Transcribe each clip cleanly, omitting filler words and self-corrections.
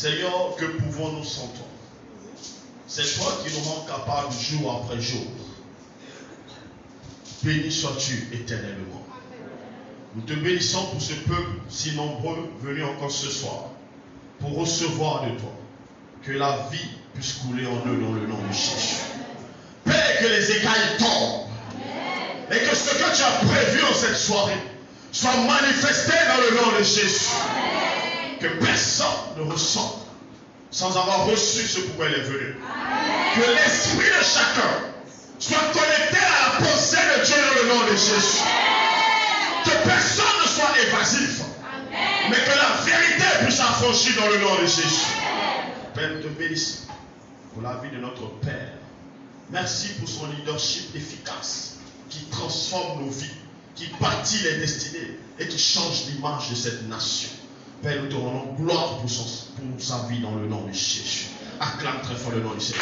Seigneur, que pouvons-nous sans toi? C'est toi qui nous rends capables jour après jour. Béni sois-tu éternellement. Nous te bénissons pour ce peuple si nombreux venu encore ce soir pour recevoir de toi. Que la vie puisse couler en eux dans le nom de Jésus. Père, que les écailles tombent. Et que ce que tu as prévu en cette soirée soit manifesté dans le nom de Jésus. Que personne ne ressente sans avoir reçu ce pourquoi il est venu. Que l'esprit de chacun soit connecté à la pensée de Dieu dans le nom de Jésus. Que personne ne soit évasif, mais que la vérité puisse s'affranchir dans le nom de Jésus. Père, nous te bénissons pour la vie de notre Père. Merci pour son leadership efficace qui transforme nos vies, qui bâtit les destinées et qui change l'image de cette nation. Père, nous te rendons gloire pour sa vie dans le nom de Jésus. Acclame très fort le nom de Jésus.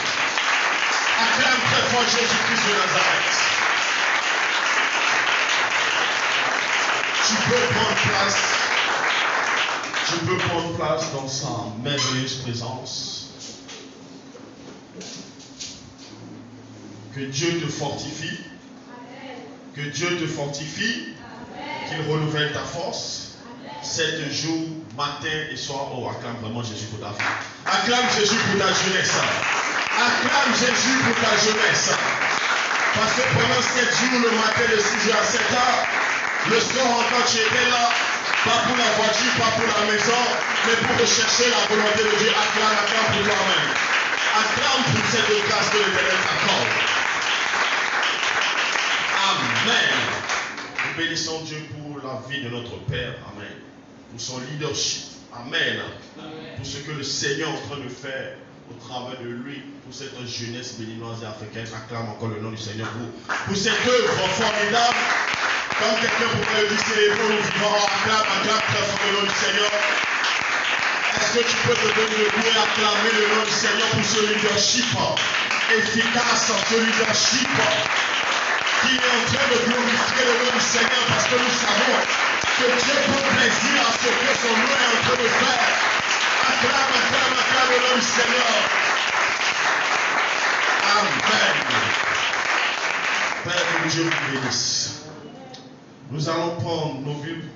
Acclame très fort Jésus-Christ de Nazareth. Tu peux prendre place dans sa merveilleuse présence. Que Dieu te fortifie. Que Dieu te fortifie. Qu'il renouvelle ta force. 7 jours, matin et soir. Oh, acclame vraiment Jésus pour ta vie. Acclame Jésus pour ta jeunesse. Acclame Jésus pour ta jeunesse. Parce que pendant 7 jours, le matin de 6h à 7h, le soir encore tu étais là, pas pour la voiture, pas pour la maison, mais pour rechercher la volonté de Dieu. Acclame pour toi-même. Acclame pour cette grâce que l'Éternel t'accorde. Amen. Nous bénissons Dieu pour la vie de notre Père. Amen. Pour son leadership. Amen. Pour ce que le Seigneur est en train de faire au travers de lui, pour cette jeunesse béninoise et africaine. Acclame encore le nom du Seigneur pour cette œuvre formidable. Comme quelqu'un pourrait le dire, célébrons nous vivants. Acclame très fort le nom du Seigneur. Est-ce que tu peux te donner debout et acclamer le nom du Seigneur pour ce leadership efficace, ce leadership qui est en train de glorifier le nom du Seigneur, parce que nous savons que Dieu prend plaisir à ce que son nom est en train de faire. Acclame le nom du Seigneur. Amen. Père, que Dieu vous bénisse. Nous allons prendre nos Bibles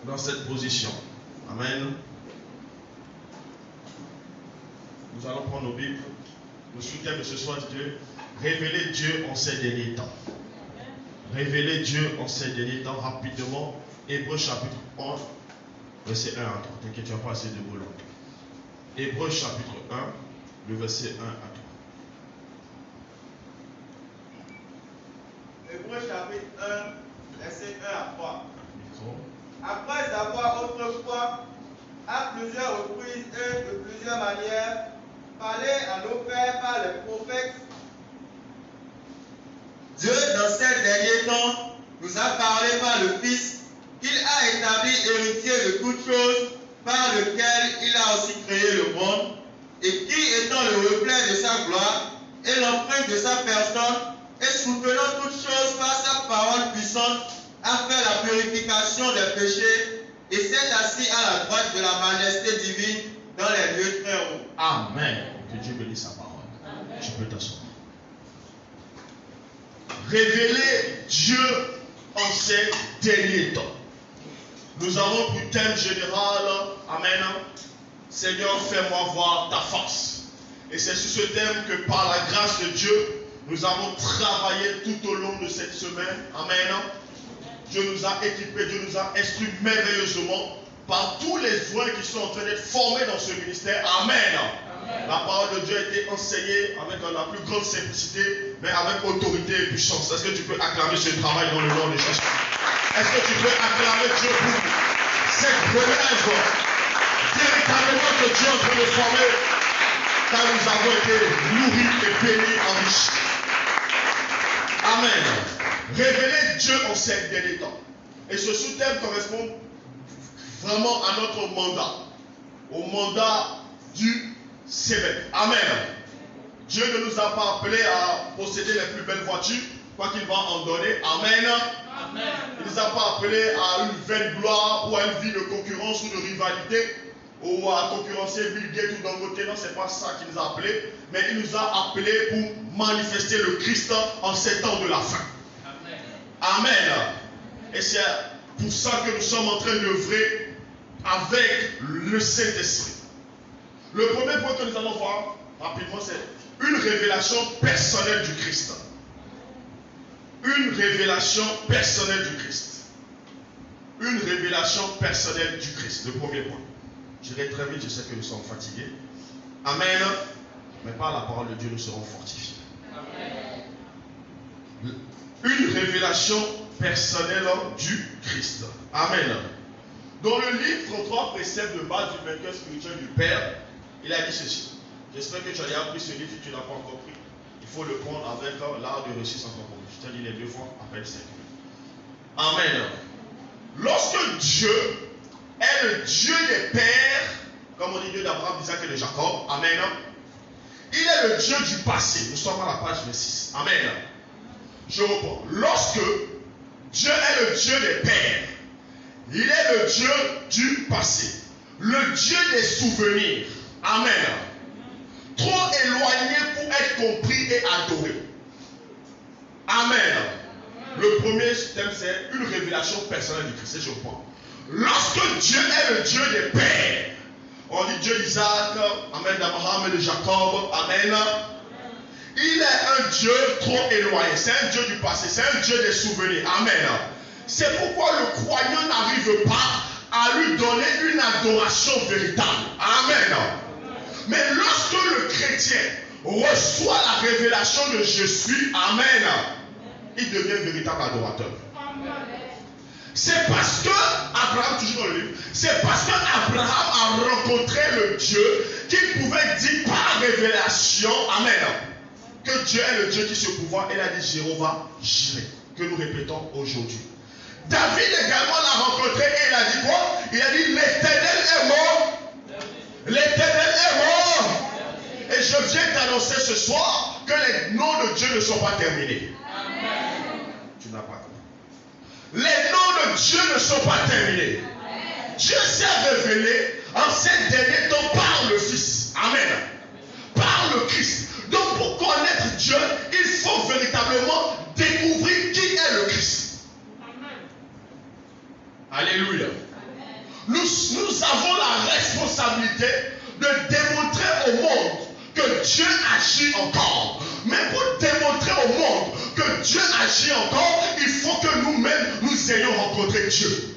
dans cette position. Amen. Nous allons prendre nos Bibles. Le sous-thème de ce soir est de révéler Dieu en ces derniers temps. Révéler Dieu en ces derniers temps rapidement. Hébreux chapitre 1, verset 1 à 3. T'inquiète, tu n'as pas assez de boulot. Hébreux chapitre 1, le verset 1 à 3. Hébreux chapitre 1, verset 1 à 3. Après avoir autrefois, à plusieurs reprises et de plusieurs manières, parlé à nos pères par les prophètes, Dieu, dans ces derniers temps, nous a parlé par le Fils, qu'il a établi héritier de toutes choses, par lequel il a aussi créé le monde, et qui, étant le reflet de sa gloire et l'empreinte de sa personne, et soutenant toutes choses par sa parole puissante, a fait la purification des péchés, et s'est assis à la droite de la majesté divine dans les lieux très hauts. Amen. Que Dieu bénisse sa parole. Amen. Tu peux t'asseoir. Révéler Dieu en ces derniers temps. Nous avons pour thème général, Amen, Seigneur, fais-moi voir ta face. Et c'est sur ce thème que par la grâce de Dieu, nous avons travaillé tout au long de cette semaine. Amen. Dieu nous a équipés, Dieu nous a instruits merveilleusement par tous les soins qui sont en train d'être formés dans ce ministère. Amen. Amen. La parole de Dieu a été enseignée avec la plus grande simplicité, mais avec autorité et puissance. Est-ce que tu peux acclamer ce travail dans le nom de Jésus? Est-ce que tu peux acclamer Dieu pour cette relève véritablement que Dieu est en train de former, car nous avons été nourris et bénis, enrichis. Amen. Révéler Dieu en ces derniers temps. Et ce sous-thème correspond vraiment à notre mandat, au mandat du Sévèque. Amen. Dieu ne nous a pas appelés à posséder les plus belles voitures, quoi qu'il va en donner. Amen. Amen. Il ne nous a pas appelés à une vaine gloire ou à une vie de concurrence ou de rivalité, ou à concurrencer Bill Gates ou Dangote. Non, ce n'est pas ça qu'il nous a appelés, mais il nous a appelés pour manifester le Christ en ces temps de la fin. Amen. Et c'est pour ça que nous sommes en train d'œuvrer avec le Saint-Esprit. Le premier point que nous allons voir rapidement, c'est une révélation personnelle du Christ. Une révélation personnelle du Christ. Une révélation personnelle du Christ. Le premier point. J'irai très vite, je sais que nous sommes fatigués. Amen. Mais par la parole de Dieu, nous serons fortifiés. Amen. Une révélation personnelle du Christ. Amen. Dans le livre 33 préceptes de base du vainqueur spirituel du Père, il a dit ceci. J'espère que tu as déjà pris ce livre. Si tu ne l'as pas encore pris, il faut le prendre avec l'art de réussir sans compromis. Je te dis les 2 fois, après 5 minutes. Amen. Lorsque Dieu est le Dieu des pères, comme on dit Dieu d'Abraham, d'Isaac et de Jacob, amen, il est le Dieu du passé. Nous sommes à la page 26. Amen. Je reprends. Lorsque Dieu est le Dieu des pères, il est le Dieu du passé, le Dieu des souvenirs. Amen. Trop éloigné pour être compris et adoré. Amen. Le premier thème, c'est une révélation personnelle du Christ. Je reprends. Lorsque Dieu est le Dieu des pères, on dit Dieu d'Isaac, amen, d'Abraham et de Jacob, amen. Il est un Dieu trop éloigné. C'est un Dieu du passé. C'est un Dieu des souvenirs. Amen. C'est pourquoi le croyant n'arrive pas à lui donner une adoration véritable. Amen. Mais lorsque le chrétien reçoit la révélation de je suis, amen, il devient véritable adorateur. C'est parce que Abraham, toujours dans le livre, c'est parce que Abraham a rencontré le Dieu qu'il pouvait dire par révélation, amen, que Dieu est le Dieu qui se pouvoir. Et il a dit Jéhovah Jireh, que nous répétons aujourd'hui. David également l'a rencontré et il a dit quoi? Il a dit l'Éternel est mort. L'Éternel est mort. Et je viens t'annoncer ce soir que les noms de Dieu ne sont pas terminés. Amen. Tu n'as pas compris. Les noms de Dieu ne sont pas terminés. Amen. Dieu s'est révélé en ces derniers temps par le Fils. Amen. Par le Christ. Donc pour connaître Dieu, il faut véritablement découvrir qui est le Christ. Alléluia. Nous avons la responsabilité de démontrer au monde que Dieu agit encore. Mais pour démontrer au monde que Dieu agit encore, il faut que nous-mêmes nous ayons rencontré Dieu.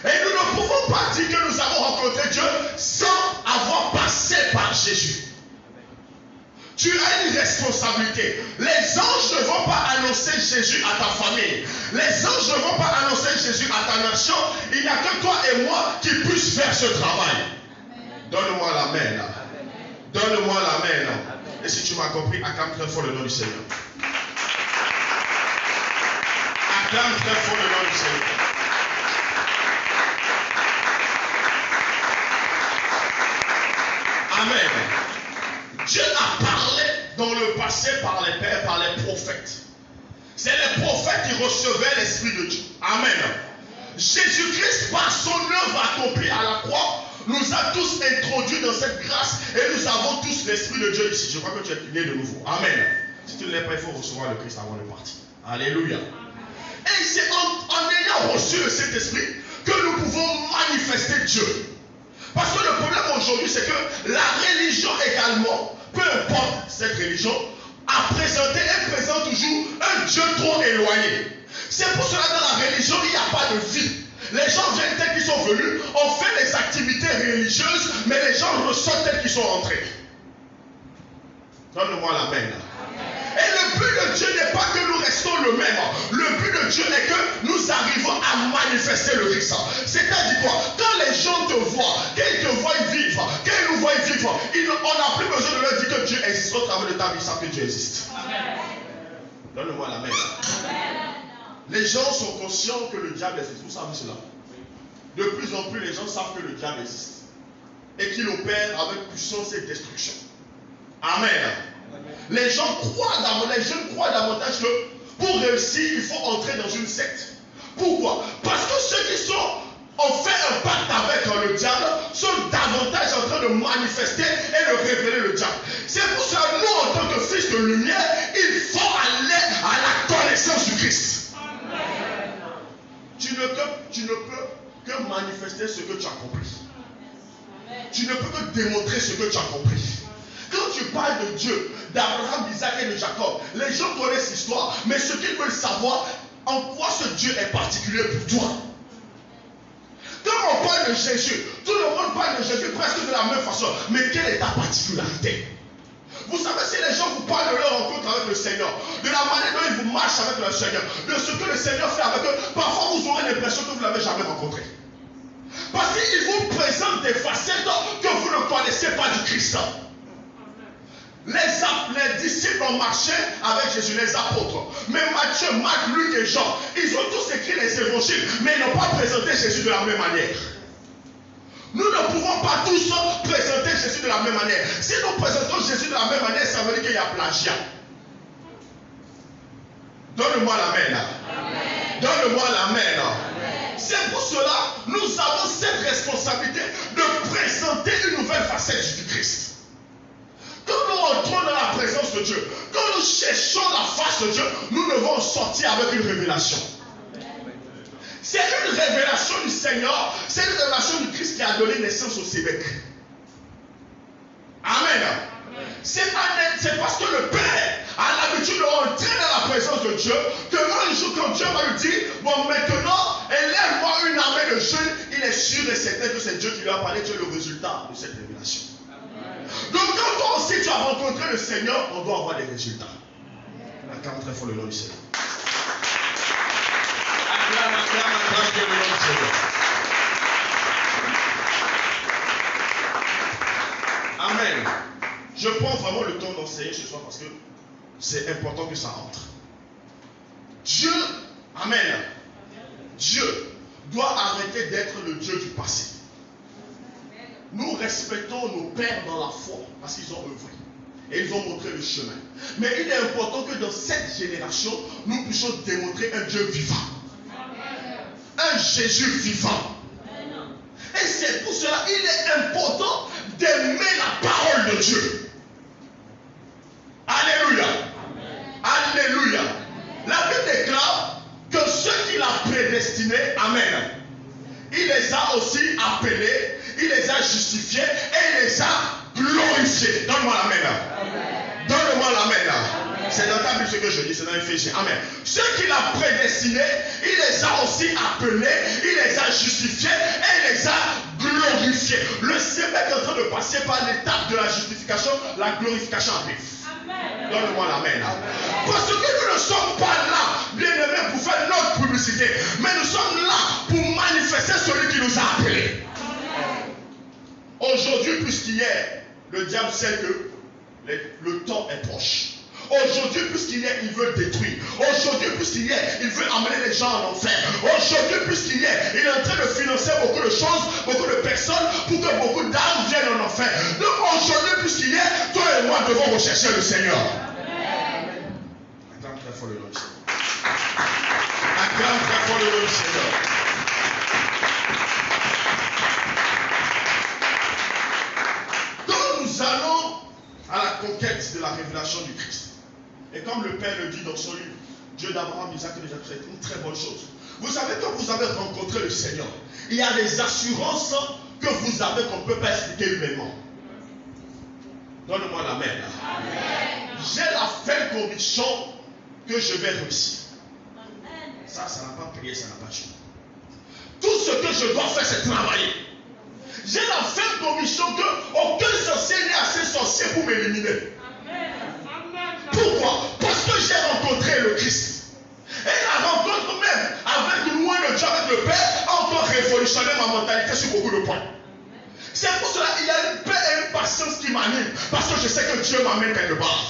Et nous ne pouvons pas dire que nous avons rencontré Dieu sans avoir passé par Jésus. Tu as une responsabilité. Les anges ne vont pas annoncer Jésus à ta famille. Les anges ne vont pas annoncer Jésus à ta nation. Il n'y a que toi et moi qui puissent faire ce travail. Donne-moi l'amen. Donne-moi l'amen. Et si tu m'as compris, acclame très fort le nom du Seigneur. Acclame très fort le nom du Seigneur. Amen. Dieu a parlé dans le passé par les pères, par les prophètes. C'est les prophètes qui recevaient l'Esprit de Dieu. Amen. Jésus-Christ, par son œuvre accomplie à la croix, nous a tous introduits dans cette grâce et nous avons tous l'Esprit de Dieu ici. Je crois que tu es né de nouveau. Amen. Si tu ne l'es pas, il faut recevoir le Christ avant de partir. Alléluia. Et c'est en ayant reçu le Saint-Esprit que nous pouvons manifester Dieu. Parce que le problème aujourd'hui, c'est que la religion également, peu importe cette religion, a présenté et présente toujours un Dieu trop éloigné. C'est pour cela que dans la religion, il n'y a pas de vie. Les gens viennent tels qu'ils sont venus, on fait des activités religieuses, mais les gens ressortent tels qu'ils sont entrés. Donne-moi la main. Et le but de Dieu n'est pas que nous restons le même. Le but de Dieu est que nous arrivons à manifester le Christ. C'est-à-dire quoi? Quand les gens te voient, qu'ils te voient vivre, qu'ils nous voient vivre, on n'a plus besoin de leur dire que Dieu existe. Au travers de ta vie, ils savent que Dieu existe. Donne-moi la main. Les gens sont conscients que le diable existe. Vous savez cela? De plus en plus, les gens savent que le diable existe. Et qu'il opère avec puissance et destruction. Amen. Les gens croient davantage que pour réussir, il faut entrer dans une secte. Pourquoi? Parce que ceux qui ont fait un pacte avec le diable sont davantage en train de manifester et de révéler le diable. C'est pour cela que nous, en tant que fils de lumière, il faut aller à la connaissance du Christ. Tu ne peux que manifester ce que tu as compris. Tu ne peux que démontrer ce que tu as compris. Quand tu parles de Dieu, d'Abraham, d'Isaac et de Jacob, les gens connaissent l'histoire, mais ce qu'ils veulent savoir, en quoi ce Dieu est particulier pour toi. Quand on parle de Jésus, tout le monde parle de Jésus presque de la même façon, mais quelle est ta particularité? Vous savez, si les gens vous parlent de leur rencontre avec le Seigneur, de la manière dont ils vous marchent avec le Seigneur, de ce que le Seigneur fait avec eux, parfois vous aurez l'impression que vous ne l'avez jamais rencontré. Parce qu'il vous présente des facettes que vous ne connaissez pas du Christ. Les disciples ont marché avec Jésus, les apôtres. Mais Matthieu, Marc, Luc et Jean, ils ont tous écrit les évangiles, mais ils n'ont pas présenté Jésus de la même manière. Nous ne pouvons pas tous présenter Jésus de la même manière. Si nous présentons Jésus de la même manière, ça veut dire qu'il y a plagiat. Donne-moi la main là. Donne-moi la main là. C'est pour cela que nous avons cette responsabilité de présenter une nouvelle facette du Christ. Quand nous entrons dans la présence de Dieu, quand nous cherchons la face de Dieu, nous devons sortir avec une révélation. C'est une révélation du Seigneur, c'est une révélation du Christ qui a donné naissance au Sébec. Amen. C'est parce que le Père a l'habitude de rentrer dans la présence de Dieu, que un jour quand Dieu va lui dire, bon maintenant, élève-moi une armée de jeunes, il est sûr et certain que c'est Dieu qui lui a parlé, Dieu est le résultat de cette révélation. Donc quand toi aussi tu as rencontré le Seigneur, on doit avoir des résultats. Acclame très fort le nom du Seigneur. Acclame le nom du Seigneur. Amen. Je prends vraiment le temps d'enseigner ce soir parce que c'est important que ça entre. Dieu, amen. Dieu doit arrêter d'être le Dieu du passé. Nous respectons nos pères dans la foi parce qu'ils ont œuvré et ils ont montré le chemin. Mais il est important que dans cette génération, nous puissions démontrer un Dieu vivant. Un Jésus vivant. Et c'est pour cela qu'il est important d'aimer la parole de Dieu. Alléluia. Alléluia. La Bible déclare que ceux qu'il a prédestinés, amen, il les a aussi appelés, il les a justifiés et il les a glorifiés. Donne-moi l'amen. Donne-moi l'amen. C'est dans ta Bible ce que je dis, c'est dans Éphésiens. Amen. Ceux qu'il a prédestinés, il les a aussi appelés, il les a justifiés et il les a glorifiés. Le Seigneur est en train de passer par l'étape de la justification, la glorification arrive. Donne-moi l'amen. Parce que nous ne sommes pas là, bien aimés, pour faire notre publicité, mais nous sommes là pour manifester celui qui nous a appelés. Aujourd'hui, plus qu'hier, le diable sait que le temps est proche. Aujourd'hui, plus qu'hier, il veut détruire. Aujourd'hui, plus qu'hier, il veut amener les gens en enfer. Aujourd'hui, plus qu'hier, il est en train de financer beaucoup de choses, beaucoup de personnes, pour que beaucoup d'âmes viennent en enfer. Donc aujourd'hui, plus qu'hier, toi et moi devons rechercher le Seigneur. Acclame très fort le nom du Seigneur. Acclame très fort le nom du Seigneur. Donc nous allons à la conquête de la révélation du Christ. Et comme le Père le dit dans son livre, Dieu d'Abraham, Isaac et de Jacob, c'est une très bonne chose. Vous savez, quand vous avez rencontré le Seigneur, il y a des assurances que vous avez qu'on ne peut pas expliquer humainement. Donne-moi l'amen. J'ai la ferme conviction que je vais réussir. Ça n'a pas prié, ça n'a pas tué. Tout ce que je dois faire, c'est travailler. J'ai la ferme conviction qu'aucun sorcier n'est assez sorcier pour m'éliminer. Pourquoi? Parce que j'ai rencontré le Christ. Et la rencontre même avec loin le Dieu, avec le Père, a encore révolutionné ma mentalité sur beaucoup de points. C'est pour cela qu'il y a une paix et une patience qui m'animent. Parce que je sais que Dieu m'amène quelque part.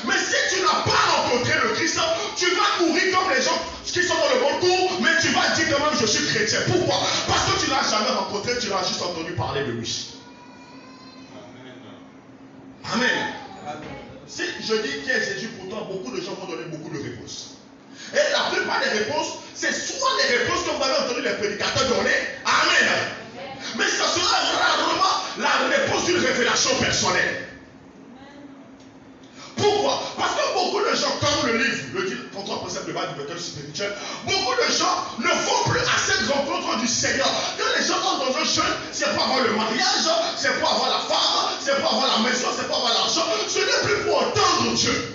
Mais si tu n'as pas rencontré le Christ, tu vas courir comme les gens qui sont dans le bon cours, mais tu vas dire quand même je suis chrétien. Pourquoi? Parce que tu ne l'as jamais rencontré, tu l'as juste entendu parler de lui. Amen. Si je dis qui est Jésus pour toi, beaucoup de gens vont donner beaucoup de réponses. Et la plupart des réponses, c'est soit les réponses que vous avez entendu les prédicateurs donner. Amen. Mais ça sera rarement la réponse d'une révélation personnelle. Pourquoi? Parce que beaucoup de gens, comme le livre le dit, contre un concept de base du méthode spirituel, beaucoup de gens ne vont plus à cette rencontre du Seigneur. Quand les gens entrent dans un jeûne, c'est pour avoir le mariage, c'est pour avoir la femme, c'est pour avoir la maison, c'est pour avoir l'argent. Ce n'est plus pour entendre Dieu.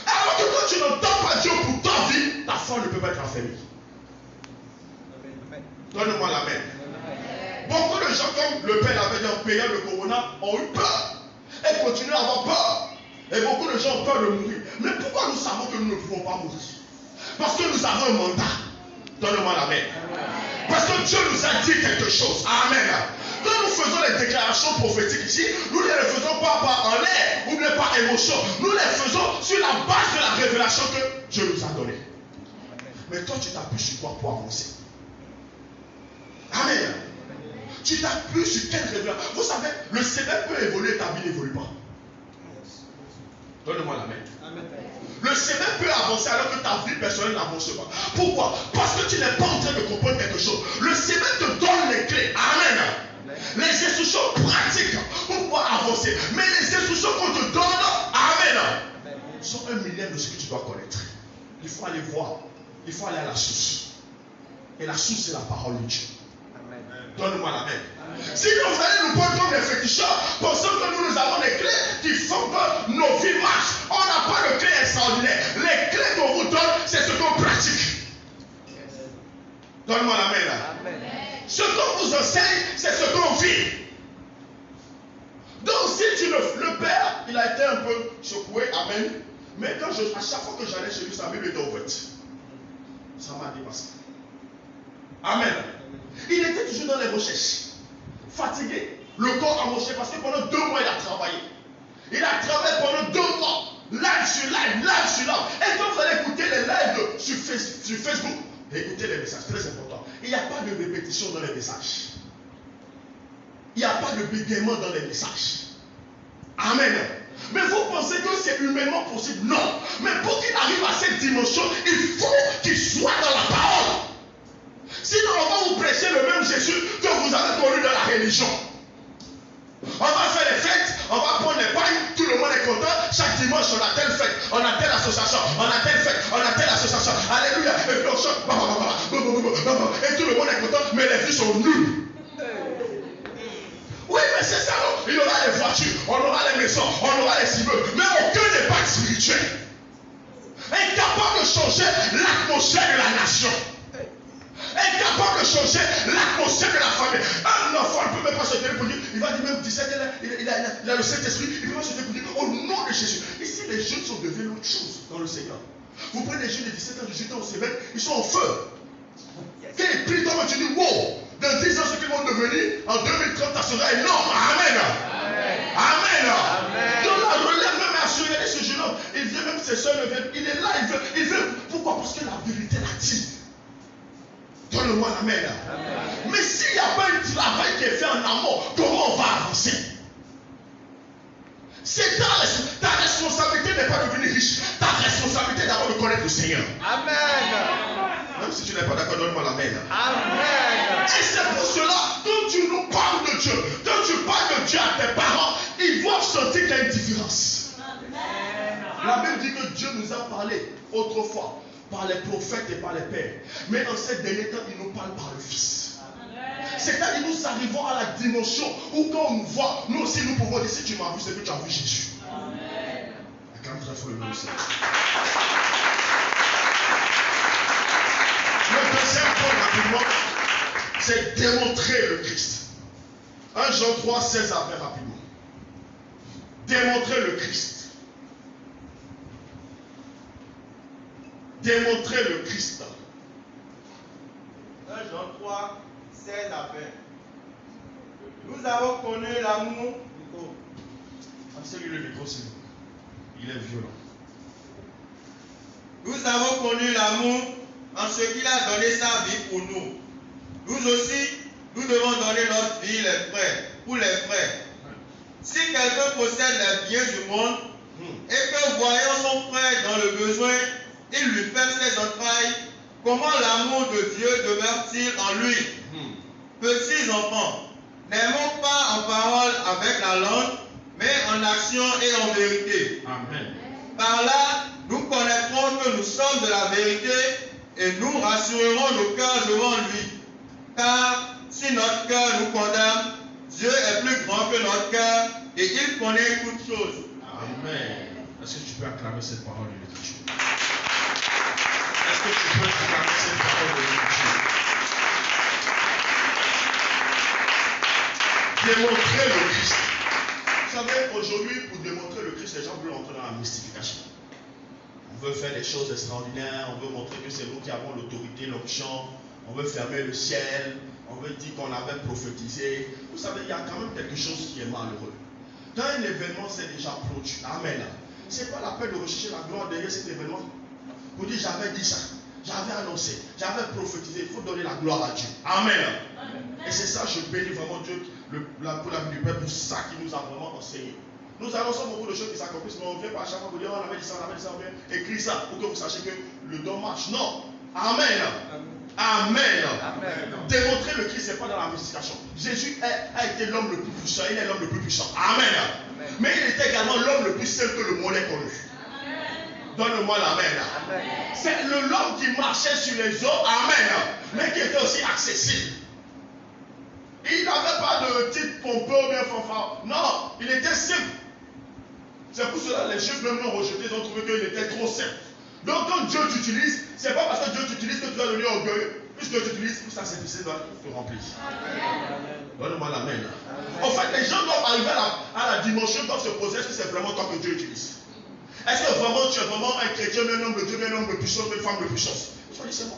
Alors que quand tu n'entends pas Dieu pour ta vie, ta foi ne peut pas être affermie. Donne-moi l'amen. Beaucoup de gens, comme le Père l'avait dit en payant le corona, ont eu peur et continuent à avoir peur. Et beaucoup de gens ont peur de mourir. Mais pourquoi nous savons que nous ne pouvons pas mourir? Parce que nous avons un mandat. Donne-moi l'amen. Parce que Dieu nous a dit quelque chose. Amen. Quand nous faisons les déclarations prophétiques ici, nous ne les faisons pas en l'air ou bien par émotion. Nous les faisons sur la base de la révélation que Dieu nous a donnée. Mais toi, tu t'appuies sur quoi pour avancer? Amen. Tu t'appuies sur quelle révélation? Vous savez, le Seigneur peut évoluer, ta vie n'évolue pas. Donne-moi la main. Le Seigneur peut avancer alors que ta vie personnelle n'avance pas. Pourquoi? Parce que tu n'es pas en train de comprendre quelque chose. Le Seigneur te donne les clés. Amen. Les instructions pratiques pour pouvoir avancer. Mais les instructions qu'on te donne, amen, sont un millième de ce que tu dois connaître. Il faut aller voir. Il faut aller à la source. Et la source, c'est la parole de Dieu. Donne-moi la main. Si vous allez nous prendre comme des féticheurs, pensant que nous avons des clés qui font que nos vies marchent, on n'a pas de clés extraordinaires. Les clés qu'on vous donne, c'est ce qu'on pratique. Donne-moi la main là. Ce qu'on vous enseigne, c'est ce qu'on vit. il a été un peu secoué, amen. Mais à chaque fois que j'allais chez lui, sa Bible était ouverte. Ça m'a dépassé. Amen. Il était toujours dans les recherches. Fatigué, le corps amoché parce que pendant 2 mois il a travaillé. Il a travaillé pendant 2 mois. Live sur live, live sur live. Et quand vous allez écouter les lives sur Facebook, écoutez les messages, très important. Il n'y a pas de répétition dans les messages. Il n'y a pas de bégaiement dans les messages. Amen. Mais vous pensez que c'est humainement possible? Non. Mais pour qu'il arrive à cette dimension, il faut qu'il soit dans la parole. Sinon, on va vous prêcher le même Jésus que vous avez connu dans la religion. On va faire les fêtes, on va prendre les pagnes, tout le monde est content. Chaque dimanche, on a telle fête, on a telle association, on a telle fête, on a telle association. Alléluia. Et puis on chante. Et tout le monde est content, mais les vies sont nulles. Oui, mais c'est ça, non? Il y aura les voitures, on aura les maisons, on aura les immeubles, mais aucun n'est spirituel. Incapable de changer l'atmosphère de la nation. Incapable de changer l'atmosphère de la famille. Un enfant ne peut même pas se tenir pour dire, il va dire même 17 ans, il a le Saint-Esprit, il peut pas se tenir pour dire, au nom de Jésus. Ici, les jeunes sont devenus autre chose dans le Seigneur. Vous prenez des jeunes de 17 ans, 18 ans au Sébec, ils sont en feu. Quand ils prient, comme tu dis, wow, dans 10 ans, ce qu'ils vont devenir, en 2030, ça sera énorme. Amen. Amen. Donc la relève même est assurée de ce jeune homme. Il vient même, ses soeurs le viennent, il est là, il veut. Pourquoi? Parce que la vérité l'attire. Donne-moi l'amen. Mais s'il n'y a pas un travail qui est fait en amont, comment on va avancer? C'est ta responsabilité n'est pas de devenir riche. Ta responsabilité est d'abord de connaître le Seigneur. Amen. Même si tu n'es pas d'accord, donne-moi l'amen. Amen. Et c'est pour cela, quand tu nous parles de Dieu, quand tu parles de Dieu à tes parents, ils doivent sentir qu'il y a une différence. Amen. La Bible dit que Dieu nous a parlé autrefois par les prophètes et par les pères. Mais en ces derniers temps, il nous parle par le Fils. C'est-à-dire nous arrivons à la dimension où quand on nous voit, nous aussi nous pouvons dire, si tu m'as vu, c'est que tu as vu Jésus. Amen. Le deuxième point rapidement, c'est démontrer le Christ. 1 Jean 3, 16 à 20 rapidement. Démontrer le Christ. Démontrer le Christ. 1 Jean 3, 16 à 20. Nous avons connu l'amour. Passez-lui le micro, s'il vous plaît. Il est violent. Nous avons connu l'amour en ce qu'il a donné sa vie pour nous. Nous aussi, nous devons donner notre vie pour les frères. Si quelqu'un possède les biens du monde et que voyant son frère dans le besoin, il lui fait ses entrailles, comment l'amour de Dieu demeure-t-il en lui? Petits enfants, n'aimons pas en parole avec la langue, mais en action et en vérité. Amen. Par là, nous connaîtrons que nous sommes de la vérité et nous rassurerons nos cœurs devant lui. Car si notre cœur nous condamne, Dieu est plus grand que notre cœur et il connaît toutes choses. Amen. Est-ce que tu peux acclamer cette parole de l'Écriture? Est-ce que tu peux acclamer cette parole de l'Écriture? Démontrer le Christ. Vous savez, aujourd'hui, pour démontrer le Christ, les gens veulent entrer dans la mystification. On veut faire des choses extraordinaires, on veut montrer que c'est nous qui avons l'autorité, l'onction, on veut fermer le ciel, on veut dire qu'on avait prophétisé. Vous savez, il y a quand même quelque chose qui est malheureux. Quand un événement s'est déjà produit, amen, ce n'est pas la peine de rechercher la gloire derrière cet événement. Vous dites, j'avais dit ça, j'avais annoncé, j'avais prophétisé, il faut donner la gloire à Dieu. Amen. Et c'est ça, je bénis vraiment Dieu pour la vie du Père, pour ça qu'il nous a vraiment enseigné. Nous annonçons beaucoup de choses qui s'accomplissent, mais on ne vient pas à chaque fois vous dire, on avait dit ça, on avait dit ça, on vient écrire ça pour que vous sachiez que le don marche. Non. Amen. Amen. Amen. Démontrer le Christ, ce n'est pas dans la mystification. Jésus a été l'homme le plus puissant, il est l'homme le plus puissant. Amen. Amen. Mais il était également l'homme le plus simple que le monde ait connu. Donne-moi l'amen. C'est l'homme qui marchait sur les eaux, amen, mais qui était aussi accessible. Il n'avait pas de titre pompeux ou bien fanfare. Non, il était simple. C'est pour cela que les Juifs même l'ont rejeté, ils ont trouvé qu'il était trop simple. Donc quand Dieu t'utilise, ce n'est pas parce que Dieu t'utilise que tu vas devenir orgueilleux. Puisque tu utilises, sa simplicité doit te remplir. Donne-moi l'amen. En fait, les gens doivent arriver à la dimension doit se poser, est-ce que c'est vraiment toi que Dieu utilise? Est-ce que vraiment tu es vraiment un chrétien, un homme de Dieu, un homme de puissance, une femme de puissance? Soyez c'est bon.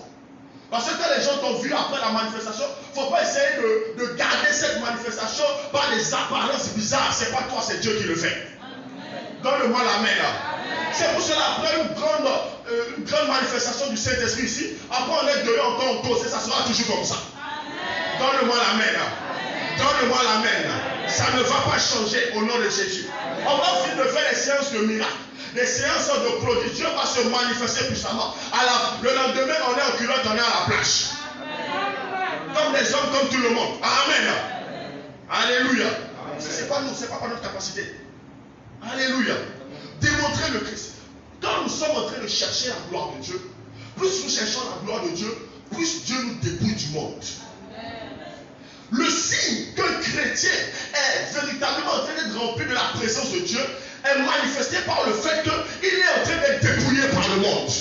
Parce que quand les gens t'ont vu après la manifestation, il ne faut pas essayer de garder cette manifestation par des apparences bizarres. Ce n'est pas toi, c'est Dieu qui le fait. Donne-moi la main là. C'est pour cela, après une grande manifestation du Saint-Esprit ici, après on est dehors encore en cause et ça sera toujours comme ça. Donne-moi la main là. Donne-moi la main là. Ça ne va pas changer au nom de Jésus. On va finir de faire des séances de miracles. Les séances de produits, Dieu va se manifester puissamment. Le lendemain, on est en culotte, on est à la plage. Comme des hommes, comme tout le monde. Amen. Alléluia. Ce n'est pas nous, ce n'est pas par notre capacité. Alléluia. Démontrer le Christ. Quand nous sommes en train de chercher la gloire de Dieu, plus nous cherchons la gloire de Dieu, plus Dieu nous dépouille du monde. Le signe qu'un chrétien est véritablement en train d'être rempli de la présence de Dieu est manifesté par le fait qu'il est en train d'être dépouillé par le monde.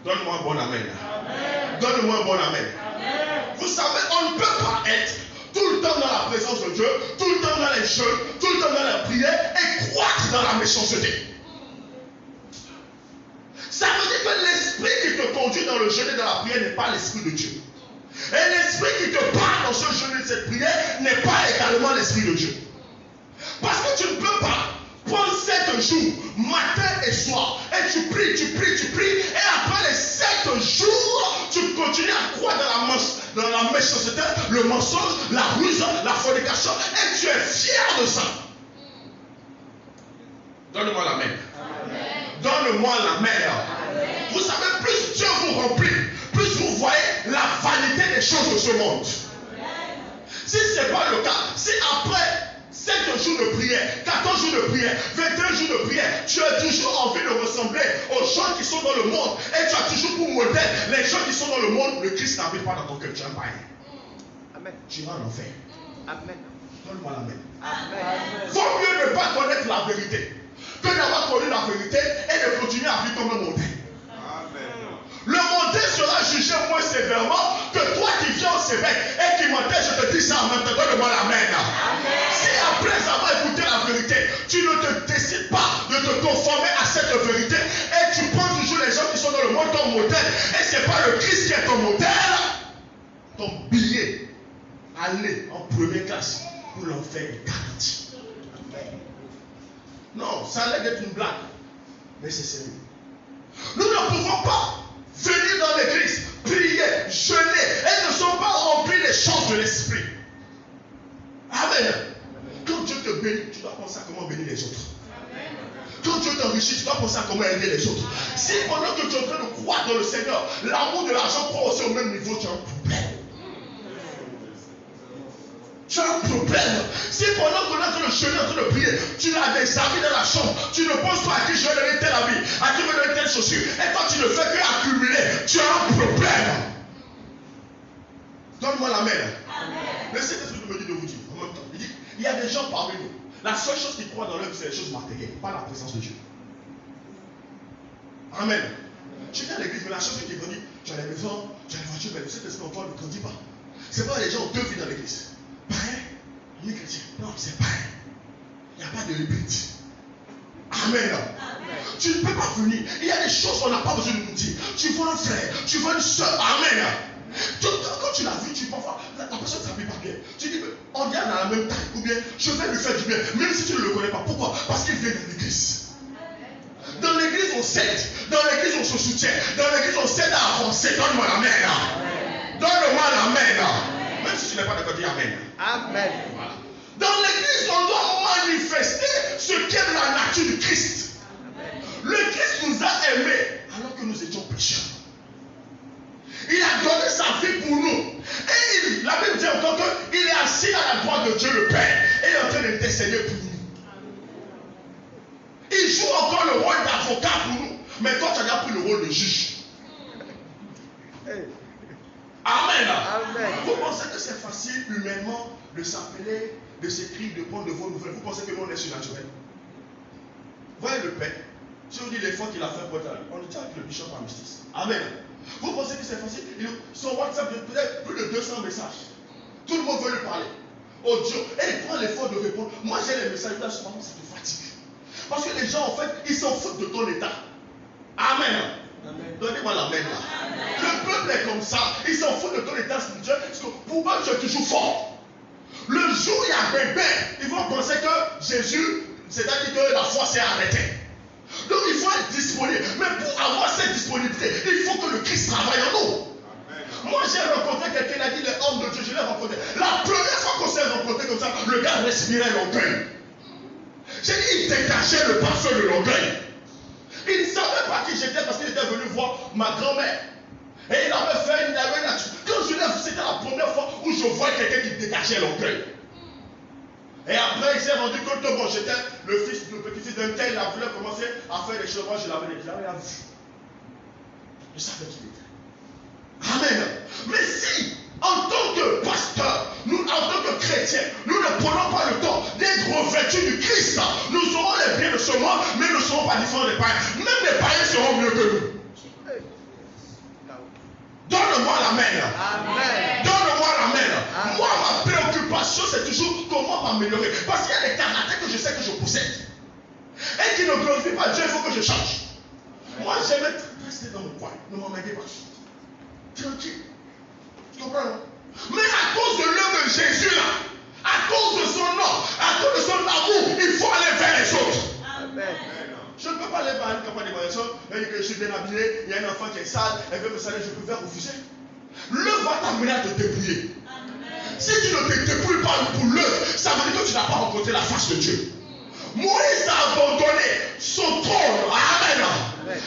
Donne-moi un bon amen. Donne-moi un bon amen. Vous savez, on ne peut pas être tout le temps dans la présence de Dieu, tout le temps dans les jeûnes, tout le temps dans la prière et croître dans la méchanceté. Ça veut dire que l'esprit qui te conduit dans le jeûne et dans la prière n'est pas l'esprit de Dieu. Et l'esprit qui te parle dans ce jeûne et cette prière n'est pas également l'esprit de Dieu. Parce que tu ne peux pas prendre 7 jours, matin et soir, et tu pries, et après les 7 jours, tu continues à croire dans la méchanceté, le mensonge, la ruse, la fornication, et tu es fier de ça. Donne-moi la main. Donne-moi la main. Vous savez, plus Dieu vous remplit, plus vous voyez la vanité des choses de ce monde. Si ce n'est pas le cas, si après 7 jours de prière, 14 jours de prière, 21 jours de prière, tu as toujours envie de ressembler aux gens qui sont dans le monde, et tu as toujours pour modèle les gens qui sont dans le monde, le Christ n'habite pas dans ton cœur, tu es un païen. Amen. Tu vas en enfer. Amen. Donne-moi la main. Amen. Vaut mieux ne pas connaître la vérité que d'avoir connu la vérité et de continuer à vivre comme un mondain. Le mondain sera jugé moins sévèrement que toi qui viens au Sévec et qui m'entends, je te dis ça en même temps, donne-moi la main. Si après avoir écouté la vérité, tu ne te décides pas de te conformer à cette vérité et tu prends toujours les gens qui sont dans le monde comme modèle et ce n'est pas le Christ qui est ton modèle, ton billet, aller en première classe pour l'enfer est garanti. Non, ça allait être une blague, mais c'est sérieux. Nous ne pouvons pas venir dans l'église, prier, jeûner, et ne sont pas remplis des choses de l'esprit. Amen. Quand Dieu te bénit, tu dois penser à comment bénir les autres. Quand Dieu t'enrichit, tu dois penser à comment aider les autres. Si pendant que tu es en train de croire dans le Seigneur, l'amour de l'argent croit aussi au même niveau, tu as un problème. Tu as un problème. Si pendant qu'on est en train de jeûner, en train de prier, tu as des amis dans la chambre, tu ne penses pas à qui je vais donner tel ami, à qui je vais donner telle chaussure, et toi tu ne fais qu'accumuler, tu as un problème. Donne-moi la main. Le Saint-Esprit me dit de vous dire en même temps. Il dit, il y a des gens parmi nous. La seule chose qu'ils croient dans leur vie, c'est les choses matérielles, pas la présence de Dieu. Amen. Tu viens à l'église, mais la chose qui grandit, tu as les maisons, tu as les voitures, mais le Saint-Esprit en toi ne grandit pas. C'est pas les gens ont 2 vies dans l'église. Pareil, on est chrétien. Non, c'est pareil. Il n'y a pas de limite. Amen. Tu ne peux pas venir. Il y a des choses qu'on n'a pas besoin de nous dire. Tu vois un frère, tu vois une soeur. Amen. Quand tu l'as vu, tu peux voir. La personne ne s'habille pas bien. Tu dis, on vient dans la même taille. Ou bien, je vais lui faire du bien. Même si tu ne le connais pas. Pourquoi? Parce qu'il vient de l'église. Dans l'église, on s'aide. Dans l'église, on se soutient. Dans l'église, on s'aide à avancer. Donne-moi la main. Donne-moi la main. Même si tu n'es pas d'accord, dis Amen. Amen. Voilà. Dans l'église, on doit manifester ce qui est de la nature du Christ. Amen. Le Christ nous a aimés alors que nous étions pécheurs. Il a donné sa vie pour nous. Et la Bible dit encore qu'il est assis à la droite de Dieu le Père et il est en train d'intercéder pour nous. Il joue encore le rôle d'avocat pour nous. Mais toi, tu as déjà pris le rôle de juge. Amen. Amen. Vous pensez que c'est facile humainement de s'appeler, de s'écrire, de prendre de vos nouvelles? Vous pensez que nous on est surnaturel? Voyez le Père. Si on dit l'effort qu'il a fait pour être là, on était avec le bishop en justice. Amen. Vous pensez que c'est facile? Son WhatsApp, peut-être plus de 200 messages. Tout le monde veut lui parler. audio et il prend l'effort de répondre. Moi j'ai les messages là, souvent ça te fatigue. Parce que les gens en fait, ils s'en foutent de ton état. Amen. Amen. Donnez-moi l'amen là. Amen. Le peuple est comme ça, ils s'en foutent de ton état spirituel. Parce que pour eux tu es toujours fort. Le jour où il y a un bébé, ils vont penser que Jésus, c'est-à-dire que la foi s'est arrêtée. Donc il faut être disponible. Mais pour avoir cette disponibilité, il faut que le Christ travaille en nous. Moi j'ai rencontré quelqu'un qui a dit les hommes de Dieu, je l'ai rencontré. La première fois qu'on s'est rencontré comme ça, le gars respirait l'orgueil. J'ai dit, il dégageait le parfum de l'orgueil. Il ne savait pas qui j'étais parce qu'il était venu voir ma grand-mère. Et il avait fait une nature. Quand je l'ai vu, c'était la première fois où je voyais quelqu'un qui dégageait l'orgueil. Et après, il s'est rendu compte que bon, j'étais le petit-fils d'un tel, il a voulu commencer à faire des choses. Moi, je l'avais déjà vu. Je savais qui il était. Amen. Mais si, en tant que pasteur, nous, en tant que chrétiens, nous ne prenons pas le temps d'être revêtus du Christ, nous aurons les biens de ce monde, mais nous ne serons pas différents des païens. Même les païens seront mieux que nous. Donne-moi l'amen. Donne-moi l'amen. Moi, ma préoccupation, c'est toujours comment m'améliorer. Parce qu'il y a des caractères que je sais que je possède. Et qui ne glorifient pas Dieu, il faut que je change. Moi, j'aime rester dans mon coin. Ne m'emmènez pas. Tranquille. Tu comprends, non? Mais à cause de l'œuvre de Jésus, là, à cause de son nom, à cause de son amour, il faut aller vers les autres. Amen. Je ne peux pas aller vers une campagne d'évaluation et dire que je suis bien habillé, il y a un enfant qui est sale, elle veut me saler, je peux faire refuser. L'œuvre va t'amener à te dépouiller. Amen. Si tu ne te dépouilles pas pour l'œuvre, ça veut dire que tu n'as pas rencontré la face de Dieu. Moïse a abandonné son trône. Amen.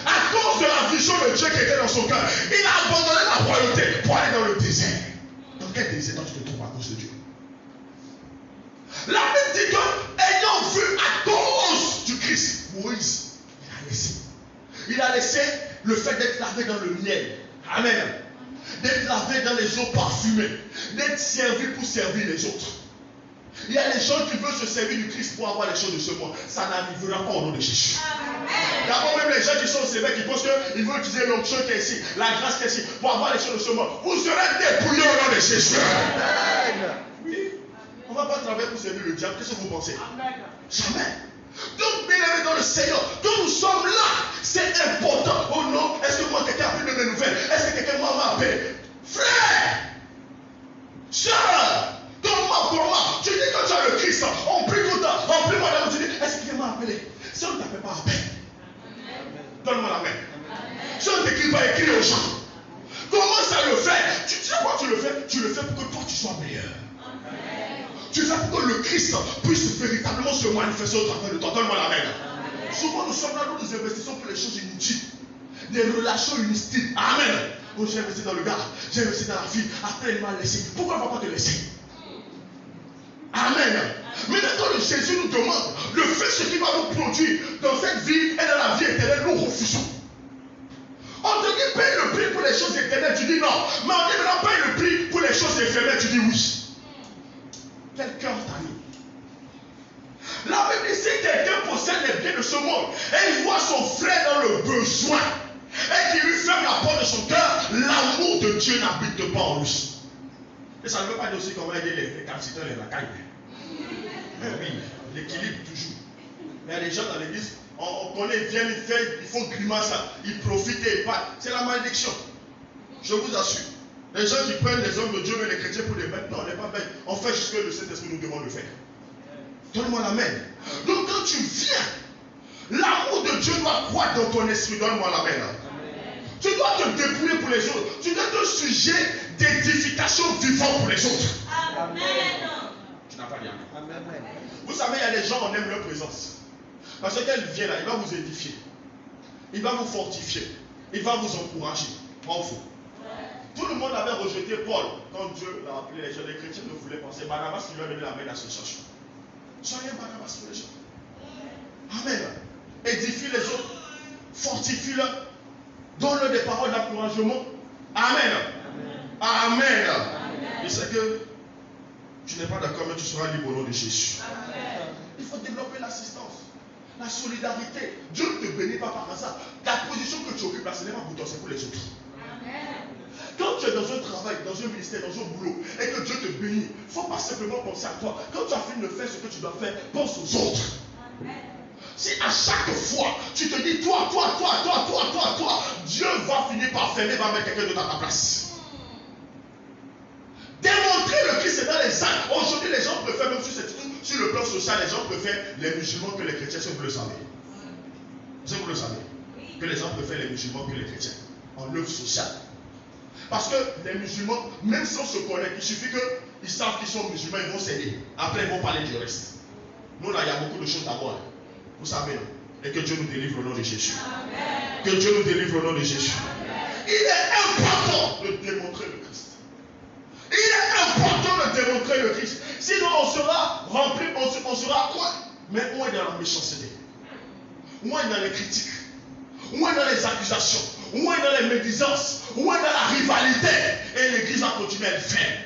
À cause de la vision de Dieu qui était dans son cœur, il a abandonné la royauté pour aller dans le désert. Dans quel désert tu te trouves à cause de Dieu? La Bible dit que, ayant vu à cause du Christ, Moïse, il a laissé le fait d'être lavé dans le miel. Amen. D'être lavé dans les eaux parfumées. D'être servi pour servir les autres. Il y a des gens qui veulent se servir du Christ pour avoir les choses de ce monde. Ça n'arrivera pas au nom de Jésus. D'abord, même les gens qui sont sévères, qui pensent qu'ils veulent utiliser l'onction qui est ici, la grâce qui est ici, pour avoir les choses de ce monde. Vous serez dépouillés au nom de Jésus. Oui. On ne va pas travailler pour servir le diable. Qu'est-ce que vous pensez? Jamais. Donc, bien aimé dans le Seigneur, quand nous sommes là, c'est important. Oh non, est-ce que moi, quelqu'un a pris de mes nouvelles? Est-ce que quelqu'un m'a appelé? Frère, soeur, comment? Tu dis que tu as le Christ, on prie tout le temps, on prie madame, tu dis, est-ce que quelqu'un m'a appelé? Si on ne t'appelle pas, appelle. Donne-moi la main. Si on ne t'écrit pas, écris aux gens. Comment ça le fait? Tu sais quoi tu le fais? Tu le fais pour que toi tu sois meilleur. Tu fais pour que le Christ puisse véritablement se manifester au travers de toi. Donne-moi la main. Souvent nous sommes là, nous investissons pour les choses inutiles. Des relations inutiles. Amen. Oh, j'ai investi dans le gars, j'ai investi dans la fille, après il m'a laissé. Pourquoi il ne va pas te laisser? Amen. Mais quand le Jésus nous demande de faire ce qu'il va nous produire dans cette vie et dans la vie éternelle, nous refusons. On te dit paye le prix pour les choses éternelles, tu dis non. Mais on dit maintenant paye le prix pour les choses éphémères, tu dis oui. Quel cœur t'as mis? La Bible dit si quelqu'un possède les biens de ce monde et il voit son frère dans le besoin et qu'il lui ferme la porte de son cœur, l'amour de Dieu n'habite pas en lui. Et ça ne veut pas dire aussi qu'on va aider les calciteurs et les racailles. Oui, l'équilibre toujours. Mais il y a des gens dans l'église, on connaît, ils viennent, ils font grimace, ils profitent et ils partent. C'est la malédiction. Je vous assure. Les gens qui prennent les hommes de Dieu et les chrétiens pour les mettre, non, on n'est pas bête. On fait ce que le Saint-Esprit nous demande de faire. Donne-moi la main. Donc quand tu viens, l'amour de Dieu doit croître dans ton esprit. Donne-moi la main. Tu dois te dépouiller pour les autres. Tu dois être un sujet d'édification vivant pour les autres. Amen. Tu n'as pas dit amen. Vous savez, il y a des gens, on aime leur présence. Parce qu'elle vient là, il va vous édifier. Il va vous fortifier. Il va vous encourager. En faux. Tout le monde avait rejeté Paul quand Dieu l'a appelé les gens. Les chrétiens ne voulaient pas. C'est Barnabas qui lui a donné la main d'association. Soyez Barnabas pour les gens. Amen. Édifie les autres. Fortifie-le. Donne-leur des paroles d'encouragement. Amen. Amen. Amen. Je sais que tu n'es pas d'accord, mais tu seras libre au nom de Jésus. Amen. Il faut développer l'assistance, la solidarité. Dieu ne te bénit pas par hasard. La position que tu occupes là, ce n'est pas pour toi, c'est pour les autres. Amen. Quand Quand tu es dans un travail, dans un ministère, dans un boulot, et que Dieu te bénit, il ne faut pas simplement penser à toi. Quand tu as fini de faire ce que tu dois faire, pense aux autres. Si à chaque fois, tu te dis toi, Dieu va finir par fermer, va mettre quelqu'un d'autre à ta place. Démontrer le Christ dans les actes. Aujourd'hui, les gens préfèrent, même sur le plan social, les gens préfèrent les musulmans que les chrétiens, si vous le savez. Si vous le savez. Que les gens préfèrent les musulmans que les chrétiens. En œuvre sociale. Parce que les musulmans, même sans se connaître, il suffit qu'ils savent qu'ils sont musulmans, ils vont s'aider. Après, ils vont parler du reste. Nous, là, il y a beaucoup de choses à voir. Vous savez, non? Et que Dieu nous délivre au nom de Jésus. Amen. Que Dieu nous délivre au nom de Jésus. Amen. Il est important de démontrer le Christ. Il est important de démontrer le Christ. Sinon, on sera rempli, on sera moins dans la méchanceté, moins dans les critiques, moins dans les accusations, moins dans les médisances, moins dans la rivalité. Et l'église va continuer à être faible.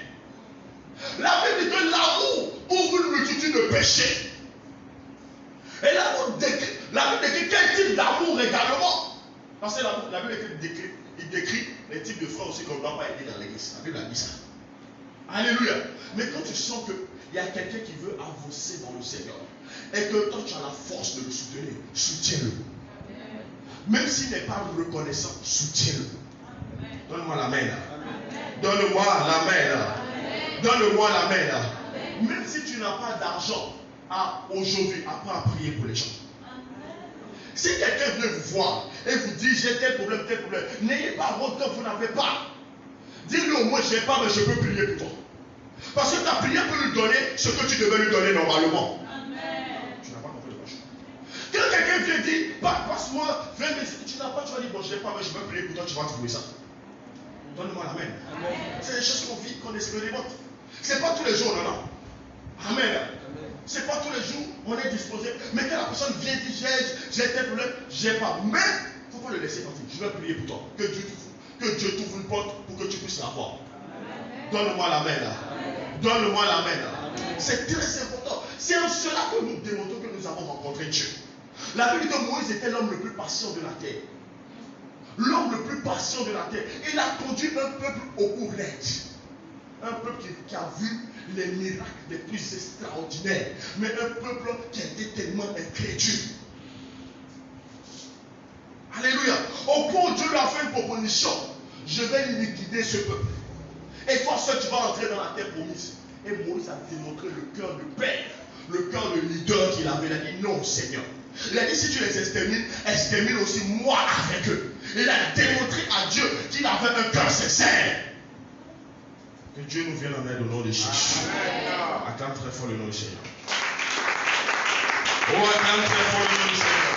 La Bible dit que l'amour ouvre une multitude de péchés. Et l'amour décrit, la Bible décrit quel type d'amour également. Parce que la Bible décrit les types de frères aussi qu'on ne doit pas aider dans l'église. La Bible a dit ça. Alléluia. Mais quand tu sens qu'il y a quelqu'un qui veut avancer dans le Seigneur, et que toi tu as la force de le soutenir, soutiens-le. Même s'il n'est pas reconnaissant, soutiens-le. Donne-moi la main là. Donne-moi la main là. Donne-moi la main là. Même si tu n'as pas d'argent aujourd'hui, apprends à prier pour les gens. Si quelqu'un vient vous voir et vous dit j'ai tel problème, n'ayez pas honte quand vous n'avez pas. Dis-lui au moins je n'ai pas, mais je peux prier pour toi. Parce que ta prière peut lui donner ce que tu devais lui donner normalement. Amen. Tu n'as pas compris le chose. Quand quelqu'un vient dire, passe-moi 20 000, tu n'as pas, tu vas dire, bon, je n'ai pas, mais je peux prier pour toi, tu vas trouver ça. Donne-moi la main. Amen. C'est des choses qu'on vit, qu'on expérimente. Ce n'est pas tous les jours, non. Amen. Ce n'est pas tous les jours, on est disposé. Mais quand la personne vient dire, j'ai tel problème, je n'ai pas. Mais il ne faut pas le laisser partir. Je vais prier pour toi. Que Dieu t'ouvre une porte pour que tu puisses l'avoir. Donne-moi la main là. Donne-moi la main là. C'est très important. C'est en cela que nous démontrons que nous avons rencontré Dieu. La Bible dit que Moïse était l'homme le plus patient de la terre. L'homme le plus patient de la terre. Il a conduit un peuple au cours d'aide. Un peuple qui a vu les miracles les plus extraordinaires. Mais un peuple qui a été tellement incrédule. Alléluia. Au point où Dieu lui a fait une proposition. Je vais liquider ce peuple. Et toi seul tu vas entrer dans la terre promise. Et Moïse a démontré le cœur de père, le cœur de leader qu'il avait. Il a dit non Seigneur. Il a dit si tu les extermines, extermine aussi moi avec eux. Il a démontré à Dieu qu'il avait un cœur sincère. Que Dieu nous vienne en aide au nom de Jésus. Acclame très fort le nom du Seigneur. Oh, acclame très fort le nom du Seigneur.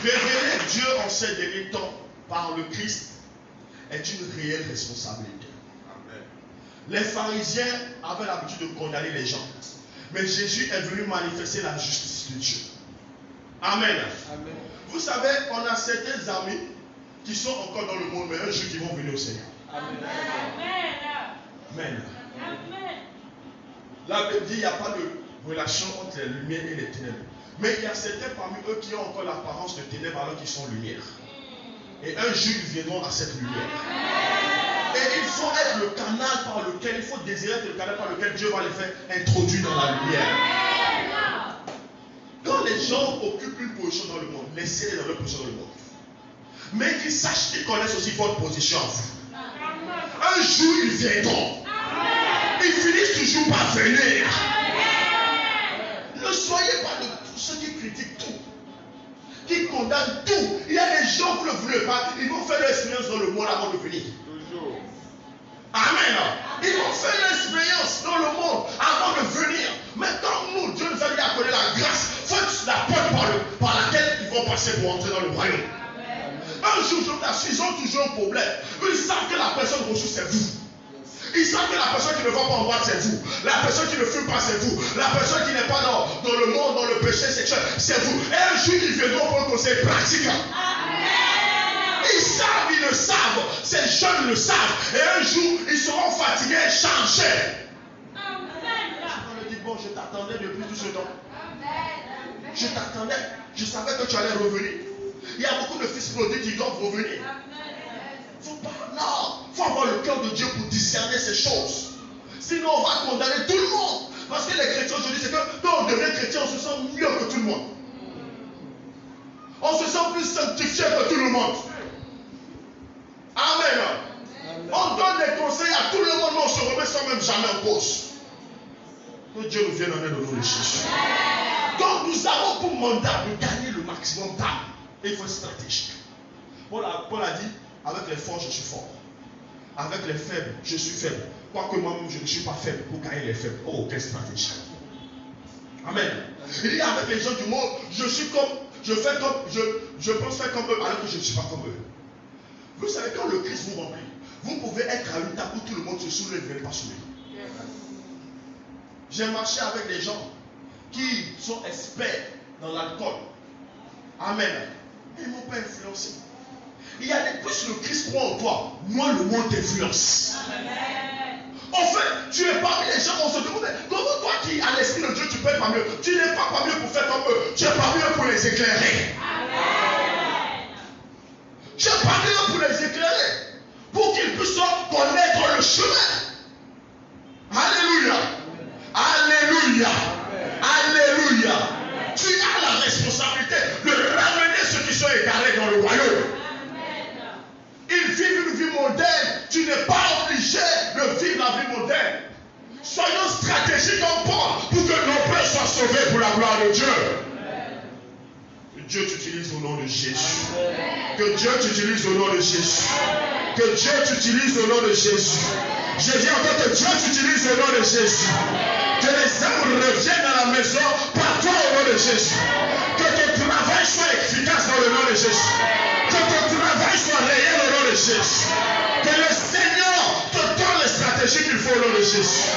Révéler Dieu en ces derniers temps par le Christ est une réelle responsabilité. Amen. Les pharisiens avaient l'habitude de condamner les gens. Mais Jésus est venu manifester la justice de Dieu. Amen. Amen. Vous savez, on a certains amis qui sont encore dans le monde, mais un jour qui vont venir au Seigneur. Amen. Amen. Amen. La Bible dit qu'il n'y a pas de relation entre les lumières et les ténèbres. Mais il y a certains parmi eux qui ont encore l'apparence de ténèbres alors qu'ils sont lumière. Et un jour, ils viendront à cette lumière. Et il faut être le canal par lequel, il faut désirer être le canal par lequel Dieu va les faire introduire dans la lumière. Quand les gens occupent une position dans le monde, laissez-les dans leur position dans le monde. Mais qu'ils sachent qu'ils connaissent aussi votre position à vous. Un jour, ils viendront. Ils finissent toujours par venir. Ne soyez pas de tous ceux qui critiquent tout, qui condamnent tout. Il y a des gens, vous ne voulez pas, ils vont faire l'expérience dans le monde avant de venir. Toujours. Amen. Ils vont faire l'expérience dans le monde avant de venir. Mais quand nous, Dieu nous a dit à connaître la grâce, faites la porte par laquelle ils vont passer pour entrer dans le royaume. Un jour, je t'assure, ils ont toujours un problème. Ils savent que la personne reçue, c'est vous. Ils savent que la personne qui ne va pas en boîte, c'est vous. La personne qui ne fume pas, c'est vous. La personne qui n'est pas dans le monde, dans le péché sexuel, c'est vous. Et un jour, ils viendront pour un conseil pratique. Ils savent, ils le savent. Ces jeunes le savent. Et un jour, ils seront fatigués et changés. Je me dis, bon, je t'attendais depuis tout ce temps. Je t'attendais. Je savais que tu allais revenir. Il y a beaucoup de fils prodiges qui doivent revenir. Faut pas, non. Il faut avoir le cœur de Dieu pour discerner ces choses. Sinon, on va condamner tout le monde. Parce que les chrétiens aujourd'hui, c'est que quand on devient chrétien, on se sent mieux que tout le monde. On se sent plus sanctifié que tout le monde. Amen. On donne des conseils à tout le monde, mais on se remet sans même jamais en cause. Que Dieu nous vienne en aide au nom de Jésus. Donc nous avons pour mandat de gagner le maximum d'âmes. Et il faut être stratégique. Paul a dit, avec les forts, je suis fort. Avec les faibles, je suis faible. Quoique moi-même, je ne suis pas faible pour gagner les faibles. Oh, quelle stratégie. Amen. Il dit avec les gens du monde, je pense faire comme eux, alors que je ne suis pas comme eux. Vous savez, quand le Christ vous remplit, vous pouvez être à une table où tout le monde se soulève et ne pas soulever. J'ai marché avec des gens qui sont experts dans l'alcool. Amen. Mais ils ne m'ont pas influencé. Il y a des plus le Christ croit en toi, moins le monde t'influence. En fait, tu es parmi les gens, on se demande, comment toi qui as l'esprit de Dieu, tu peux être parmi eux? Tu n'es pas parmi eux pour faire comme eux, tu es parmi eux pour les éclairer. Tu es parmi eux pour les éclairer, pour qu'ils puissent connaître le chemin. Alléluia. Alléluia. Alléluia. Tu as la responsabilité de ramener ceux qui sont égarés dans le royaume. Ils vivent une vie moderne. Tu n'es pas obligé de vivre la vie moderne. Soyons stratégiques en Paul pour que nos pères soient sauvés pour la gloire de Dieu. Que Dieu t'utilise au nom de Jésus. Que Dieu t'utilise au nom de Jésus. Que Dieu t'utilise au nom de Jésus. Je dis encore que Dieu t'utilise au nom de Jésus. Que les âmes reviennent à la maison par toi au nom de Jésus. Que ton travail soit efficace dans le nom de Jésus. Que ton travail soit réel au nom de Jésus. Que le Seigneur te donne les stratégies qu'il faut au nom de Jésus.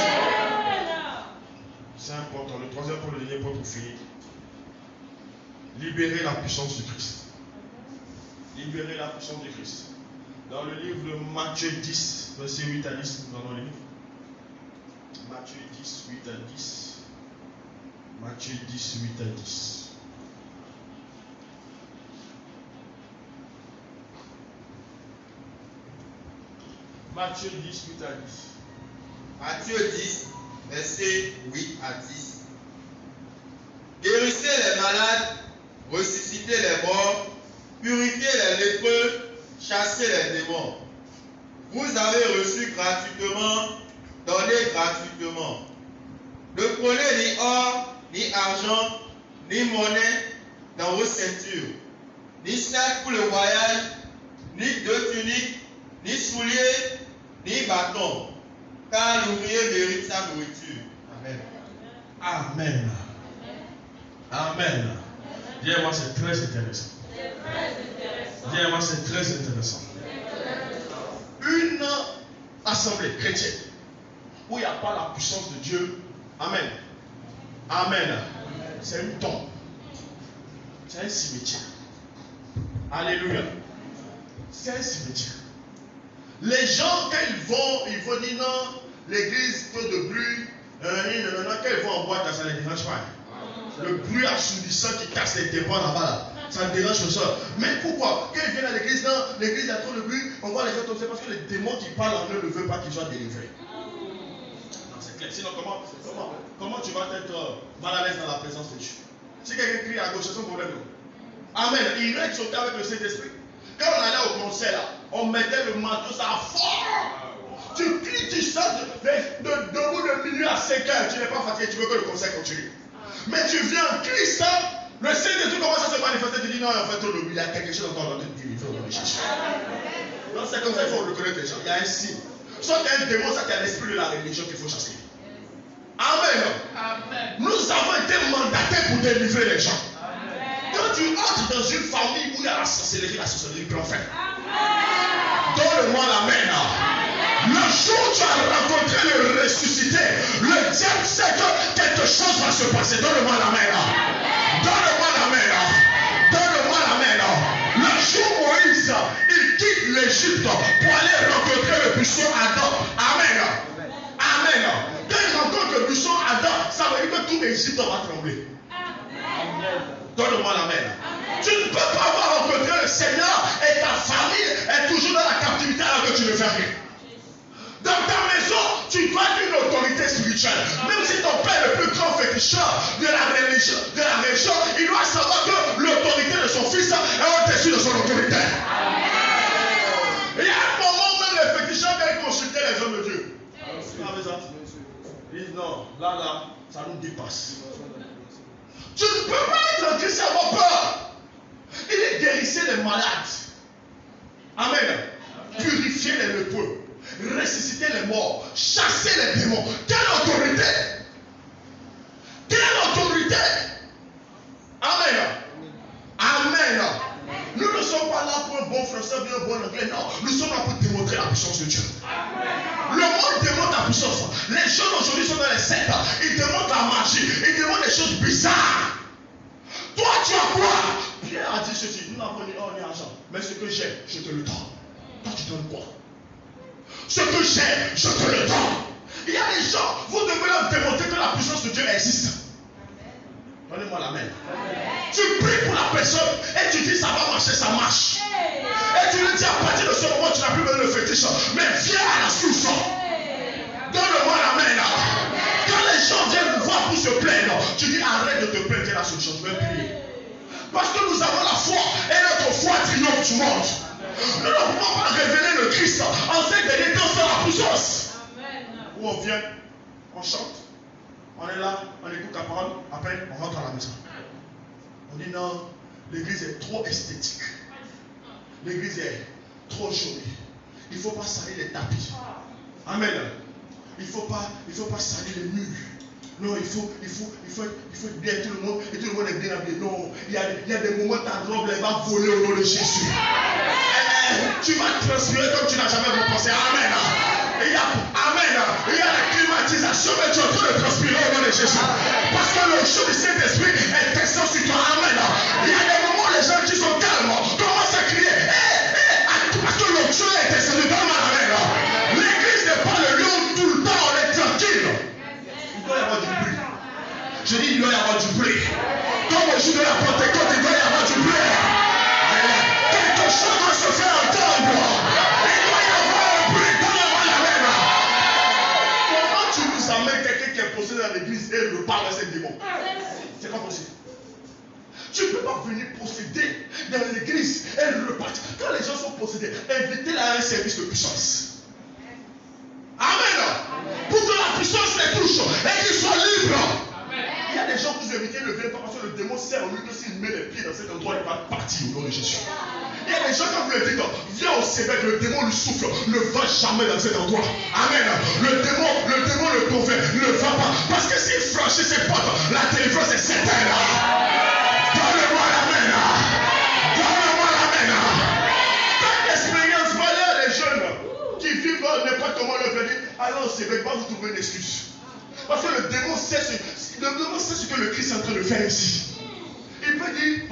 C'est important. Le troisième point, le dernier point pour finir. Libérer la puissance du Christ. Libérer la puissance du Christ. Dans le livre de Matthieu 10, verset 8 à 10, nous allons lire. Matthieu 10, 8 à 10. Matthieu 10, 8 à 10. Matthieu 10, 8 à 10. Matthieu 10, verset 8 à 10. Guérissez les malades, ressuscitez les morts, purifiez les lépreux, chassez les démons. Vous avez reçu gratuitement, donnez gratuitement. Ne prenez ni or, ni argent, ni monnaie dans vos ceintures, ni sac pour le voyage, ni deux tuniques, ni souliers, ni bâton, car l'ouvrier mérite sa nourriture. Amen. Amen. Amen. Dis-moi, c'est très intéressant. Dis-moi, c'est très intéressant. Une assemblée chrétienne où il n'y a pas la puissance de Dieu. Amen. Amen. C'est une tombe. C'est un cimetière. Alléluia. C'est un cimetière. Les gens, quand ils vont dire non, l'église, peu de bruit, quand ils vont en boîte, ça ne les dérange pas. Le bruit assourdissant qui casse les tympans là-bas, ça ne dérange personne. Mais pourquoi? Quand ils viennent à l'église, non, l'église a trop de bruit, on voit les gens tomber, c'est parce que les démons qui parlent en eux ne veulent pas qu'ils soient délivrés. Non, c'est clair. Sinon, comment tu vas être mal à l'aise dans la présence de Dieu? Si quelqu'un crie à gauche, c'est son problème. Amen. Il règle son cas avec le Saint-Esprit. Quand on allait au concert, là, on mettait le manteau, ça fort. Tu cries, tu sors debout de minuit à 5 heures, tu n'es pas fatigué, tu veux que le concert continue. Mais tu viens en Christ, le Saint-Esprit commence à se manifester, tu dis non, en fait, il y a quelque chose encore dans notre vie, il faut le chercher. Donc c'est comme ça, il faut reconnaître les gens. Il y a un signe. Soit qu'il y a un démon, ça qu'il y a l'esprit de la religion qu'il faut chasser. Amen. Amen. Nous avons été mandatés pour délivrer les gens. Quand tu entres dans une famille où il y a la sorcellerie peut en faire. Donne-moi l'amen. Le jour où tu as rencontré le ressuscité, le diable sait que quelque chose va se passer. Donne-moi l'amen. Donne-moi l'amen. Donne-moi l'amen. Le jour où Moïse, il quitte l'Égypte pour aller rencontrer le buisson Adam. Amen. Amen. Quand il rencontre le buisson Adam, ça veut dire que tout l'Égypte va trembler. Donne-moi l'amen. Tu ne peux pas avoir rencontré le Seigneur et ta famille est toujours dans la captivité alors que tu ne fais rien. Dans ta maison, tu dois être une autorité spirituelle. Même si ton père est le plus grand féticheur de la région, il doit savoir que l'autorité de son fils est au-dessus de son autorité. Il y a un moment où même les féticheurs viennent consulter les hommes de Dieu. Ils disent non, là, ça nous dépasse. Tu ne peux pas être en Christ et avoir peur. Il est guérissait les malades. Amen. Purifier les lépreux. Ressusciter les morts. Chasser les démons. Quelle autorité! Quelle autorité! Amen. Amen. Nous ne sommes pas là pour un bon français, bien un bon anglais. Non, nous sommes là pour démontrer la puissance de Dieu. Le monde démontre la puissance. Les jeunes aujourd'hui sont dans les sectes. Ils démontrent la magie. Ils démontrent des choses bizarres. Toi, tu as quoi? Pierre a dit ceci. Nous n'avons ni or ni argent. Mais ce que j'ai, je te le donne. Toi, tu donnes quoi? Ce que j'ai, je te le donne. Il y a des gens, vous devez leur démontrer que la puissance de Dieu existe. Donnez-moi la main. Tu pries pour la personne et tu dis ça va marcher, ça marche. Et tu lui dis à partir de ce moment, tu n'as plus besoin de fétiche. Mais viens à la source. Donne-moi la main là. Quand les gens viennent nous voir pour se plaindre, tu dis arrête de te plaindre, viens à la solution, je vais prier. Parce que nous avons la foi et notre foi triomphe du monde. Nous ne pouvons pas révéler le Christ en ces derniers temps sans la puissance. Où on vient, on chante, on est là, on écoute la parole, après on rentre à la maison. On dit non, l'église est trop esthétique. L'église est trop jolie. Il ne faut pas salir les tapis. Amen. Il ne faut pas salir les murs. Non, il faut être bien tout le monde et tout le monde est bien habillé. Non, il y a des moments où ta robe elle va voler au nom de Jésus. Tu vas transpirer comme tu n'as jamais pensé. Amen. Amen. Il y a la climatisation, mais tu es en train de transpirer au nom de Jésus. Parce que le chaud du Saint-Esprit est descend sur toi. Amen. Il y a des moments où les gens qui sont calmes commencent à crier. Parce que le chaud est descendu dans ma main. L'église n'est pas le lieu où tout le temps on est tranquille. Il doit y avoir du bruit. Je dis il doit y avoir du bruit. Comme au jour de la Pentecôte, il doit y avoir du bruit. Quelque chose doit se faire entendre. Il doit y avoir un bruit. Donne-moi la main. Comment tu nous amènes quelqu'un qui est possédé dans l'église et il reparle à ses démons? C'est pas possible. Tu ne peux pas venir posséder dans l'église et repartir. Quand les gens sont possédés, invitez-les à un service de puissance. Amen. Pour que la puissance les touche et qu'ils soient libres. Il y a des gens que vous invitez ne viennent pas parce que le démon sait en lui que s'il met les pieds dans cet endroit, il va partir au nom de Jésus. Il y a des gens quand vous le dites, viens au Québec, le démon lui souffle, ne va jamais dans cet endroit. Amen. Le démon le convainc, ne va pas. Parce que s'il franchit ses portes, la délivrance est certaine. Donne-moi la main. Donne-moi la main. Tant d'expérience, voilà les jeunes qui vivent n'importe comment le faire dire, allons au Québec, va vous trouver une excuse. Parce que le démon sait ce que le Christ est en train de faire ici. Il peut dire,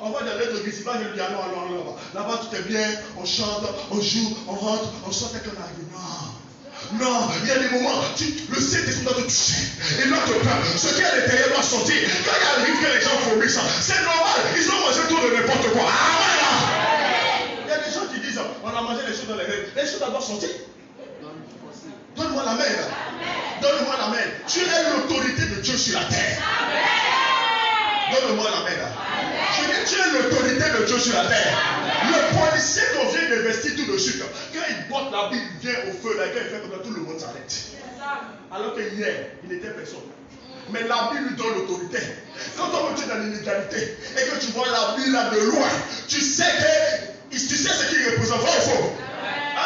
on va dans l'autre église, il va dire, allons là-bas. Là-bas tout est bien, on chante, on joue, on rentre, on sort et qu'on arrive. Non, il y a des moments, le Saint-Esprit doit te toucher. Il doit te prendre. Ce qui est à l'intérieur doit sortir. Quand il arrive que les gens vomissent, c'est normal. Ils ont mangé tout de n'importe quoi. Amen. Il y a des gens qui disent, on a mangé les choses dans les règles. Les choses doivent sortir. Donne-moi la main. Donne-moi la main. Tu es l'autorité de Dieu sur la terre. Donne-moi la main. Je dis, tu es l'autorité de Dieu sur la terre. Le policier qu'on vient d'investir tout de suite, quand il porte la Bible, il vient au feu, là, quand il fait comme ça, tout le monde s'arrête. Alors que hier, il n'était personne. Mais la Bible lui donne l'autorité. Quand on est dans l'inégalité et que tu vois la Bible là de loin, tu sais ce qu'il représente. Vrai ou faux?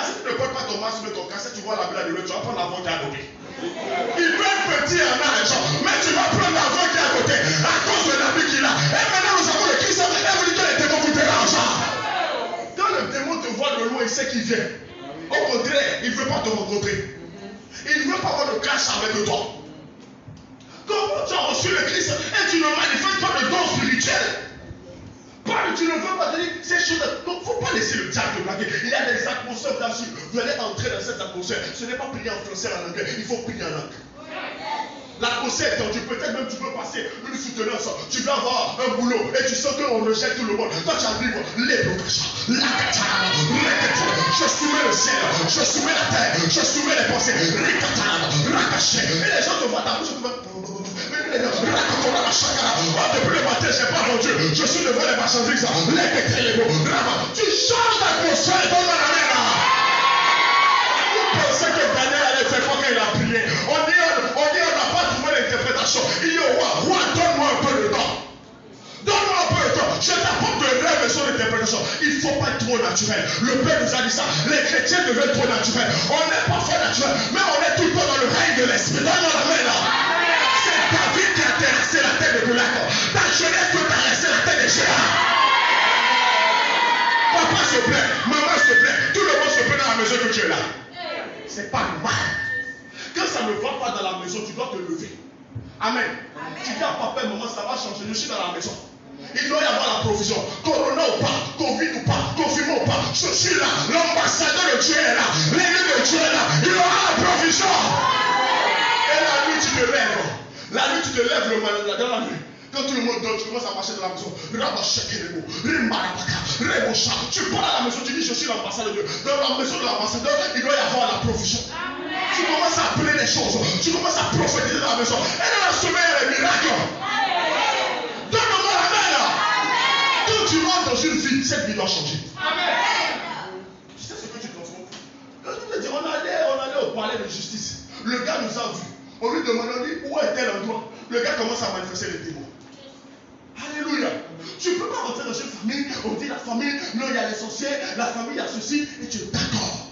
Si tu ne portes pas ton masque de ton casque, tu vois la Bible de loin, tu vas prendre l'avant qui est à côté. Il peut être petit en argent, mais tu vas prendre l'avant qui est à côté à cause de la Bible qu'il a. Et maintenant nous avons le Christ et vous dites que les démons vous dérangent. Quand le démon te voit de loin, il sait qu'il vient. Au contraire, il ne veut pas te rencontrer. Il ne veut pas avoir de clash avec toi. Comment tu as reçu le Christ et tu ne manifestes pas de don spirituel? Tu ne veux pas dire ces choses. Donc il ne faut pas laisser le diable te blaguer. Il y a des atmosphères là-dessus. Vous allez entrer dans cette atmosphère. Ce n'est pas prier en français en anglais. Il faut prier en langue. La poussée est tendue. Peut-être même tu peux passer une soutenance. Tu vas avoir un boulot et tu sens qu'on rejette tout le monde. Toi tu arrives, les blocages, je soumets le ciel, je soumets la terre, je soumets les pensées. Et les gens te voient ta bouche. Depuis le matin, je n'ai pas vendu. Je suis devant les marchandises. Tu changes d'atmosphère dans la mer. Vous pensez que Daniel allait faire quoi quand il a prié? On dit on n'a pas trouvé l'interprétation. Il dit au roi, donne-moi un peu de temps. Donne-moi un peu de temps. Je t'apporte de rêves sur l'interprétation. Il ne faut pas être trop naturel. Le Père nous a dit ça. Les chrétiens deviennent trop naturels. On n'est pas fort naturel, mais on est tout le temps dans le règne de l'esprit. Donne-moi la main là. C'est David qui a terrassé la tête de Goliath. Ta jeunesse peut terrasser la tête des géants. Papa se plaît, maman se plaît, tout le monde se plaît dans la maison que tu es là. C'est pas normal. Quand ça ne va pas dans la maison, tu dois te lever. Amen. Tu dis à papa et maman, ça va changer. Je suis dans la maison. Il doit y avoir la provision. Corona ou pas, Covid ou pas, confinement ou pas, je suis là. L'ambassadeur de Dieu est là. L'élu de Dieu est là. Il aura la provision. Et la nuit, tu te lèves. La nuit, tu te lèves dans la nuit. Quand tout le monde dort, tu commences à marcher dans la maison. Tu parles à la maison, tu dis je suis l'ambassadeur de Dieu. Dans la maison de l'ambassadeur, il doit y avoir la provision. Tu commences à appeler les choses. Tu commences à prophétiser dans la maison. Et dans la semaine, il y a les miracles. Donne-moi la main là. Quand tu rentres dans une vie, cette vie doit changer. Amen. Tu sais ce que tu confonds. On allait au palais de justice. Le gars nous a vus. On lui demandait, on dit, où est tel endroit? Le gars commence à manifester les démons. Alléluia. Tu ne peux pas rentrer dans une famille, on dit la famille, non, il y a les sorciers, la famille, il y a ceci, et tu es d'accord.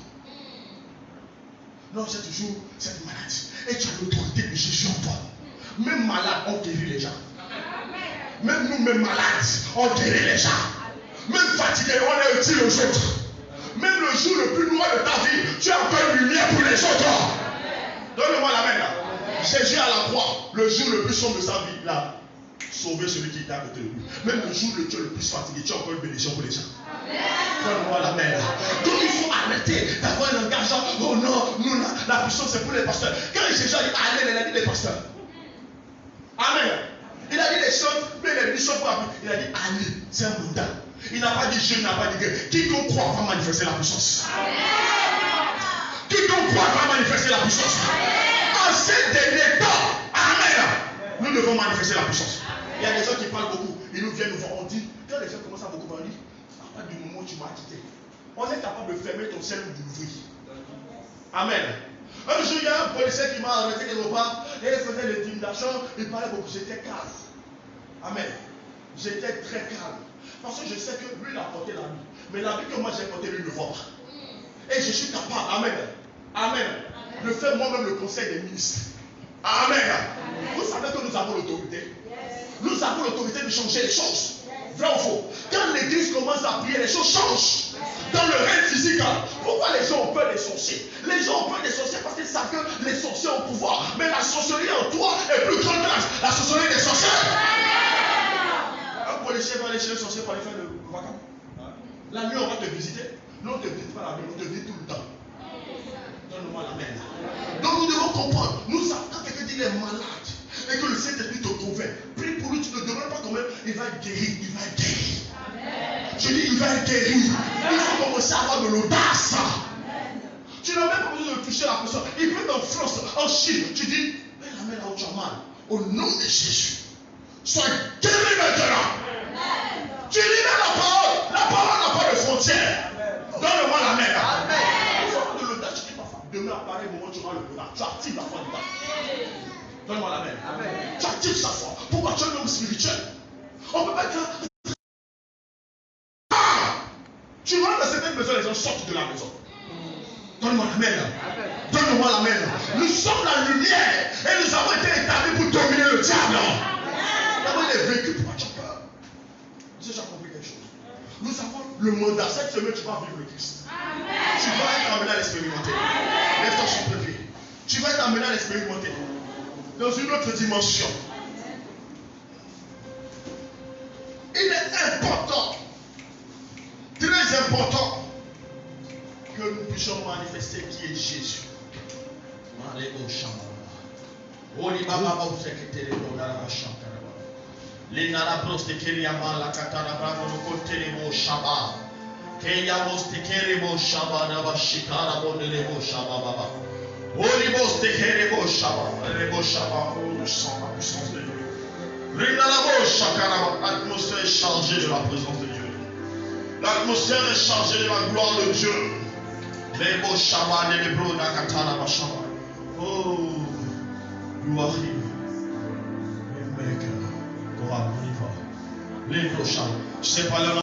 Non, j'ai toujours cette maladie. Et tu as l'autorité de Jésus en toi. Même malade, on guérit les gens. Même nous, même malades, on guérit les gens. Même fatigués, on est utile aux autres. Même le jour le plus noir de ta vie, tu as encore une lumière pour les autres. Donne-moi la main là. Jésus à la croix, le jour le plus sombre de sa vie, il a sauvé celui qui était à côté de lui. Même le jour où tu es le plus fatigué, tu as encore une bénédiction pour les gens. Donne-moi la main. Donc il faut arrêter d'avoir un langage. Oh non, nous, la puissance c'est pour les pasteurs. Quand Jésus a dit Amen, il a dit les pasteurs. Amen. Il a dit les choses, mais les bishops pas. Il a dit allez, c'est un mandat. Il n'a pas dit je, il n'a pas dit que. Quiconque croit va manifester la puissance. Quiconque croit va manifester la puissance. En ces derniers temps, amen, nous devons manifester la puissance. Il y a des gens qui parlent beaucoup, ils nous viennent nous voir, on dit, quand les gens commencent à beaucoup parler, à partir du moment où tu m'as quitté, on est capable de fermer ton ciel ou d'ouvrir. Amen. Un jour, il y a un policier qui m'a arrêté quelque part, et il faisait l'intimidation, il parlait beaucoup, j'étais calme. Amen. J'étais très calme. Parce que je sais que lui, il a porté la vie. Mais la vie que moi j'ai portée, lui, ne voit pas. Et je suis capable, amen. Amen. De faire moi-même le conseil des ministres. Amen. Vous savez que nous avons l'autorité. Nous avons l'autorité de changer les choses. Vrai ou faux? Quand l'église commence à prier, les choses changent. Dans le règne physique, pourquoi les gens ont peur des sorciers? Les gens ont peur des sorciers parce qu'ils savent que les sorciers ont pouvoir. Mais la sorcellerie en toi est plus grande que la sorcellerie des sorciers. Un policier va aller chez le sorcier pour aller faire le vacances. La nuit, on va te visiter. Nous, on ne te visite pas la nuit, on te visite tout le temps. Donne-moi la main. Donc nous devons comprendre. Nous savons quand quelqu'un dit qu'il est malade et que le Saint-Esprit te convainc, prie pour lui, tu ne te demandes pas comment il va être guéri. Il va être guéri. Je dis il va être guéri. Il faut commencer à avoir de l'audace. Tu n'as même pas besoin de toucher la personne. Il peut être en France, en Chine. Tu dis, mets la main là où tu as mal. Au nom de Jésus. Sois guéri maintenant. Tu libères la parole. La parole n'a pas de frontières. Donne-moi la main là. Il faut avoir de l'audace. Tu dis parfois, demain à pareil moment tu auras le pouvoir. Tu actives la foi du temps. Donne-moi la main. Tu actives sa foi. Pourquoi tu es un homme spirituel? On ne peut pas dire. Tu rentres dans certaines maisons, les gens sortent de la maison. Donne-moi la main. Donne-moi la main. Nous sommes la lumière et nous avons été établis pour dominer le diable. D'abord, il est vécu. Pourquoi tu as peur? J'ai déjà compris quelque chose. Nous avons le mandat. Cette semaine, tu vas vivre le Christ. Tu vas être amené à l'expérimenter. Lève-toi sur le pied. Tu vas être amené à l'expérimenter. Dans une autre dimension. Il est important, très important, que nous puissions manifester qui est Jésus. Oli baba ba useketele bona la shaka. Le narabros te keriama la katara bravo no kotele mo shaba. Keya mos te keremo shaba na ba shikara bonele mo shaba baba. Oli mos te keremo shaba, le mo shaba, nous sens la puissance de Dieu. Rinalabo shakara, l'atmosphère est chargée de la présence de Dieu. L'atmosphère est chargée de la gloire de Dieu. Les mots shaba, les bros na katara ba shaba. Oh, you are here. Les prochains. Je sais pas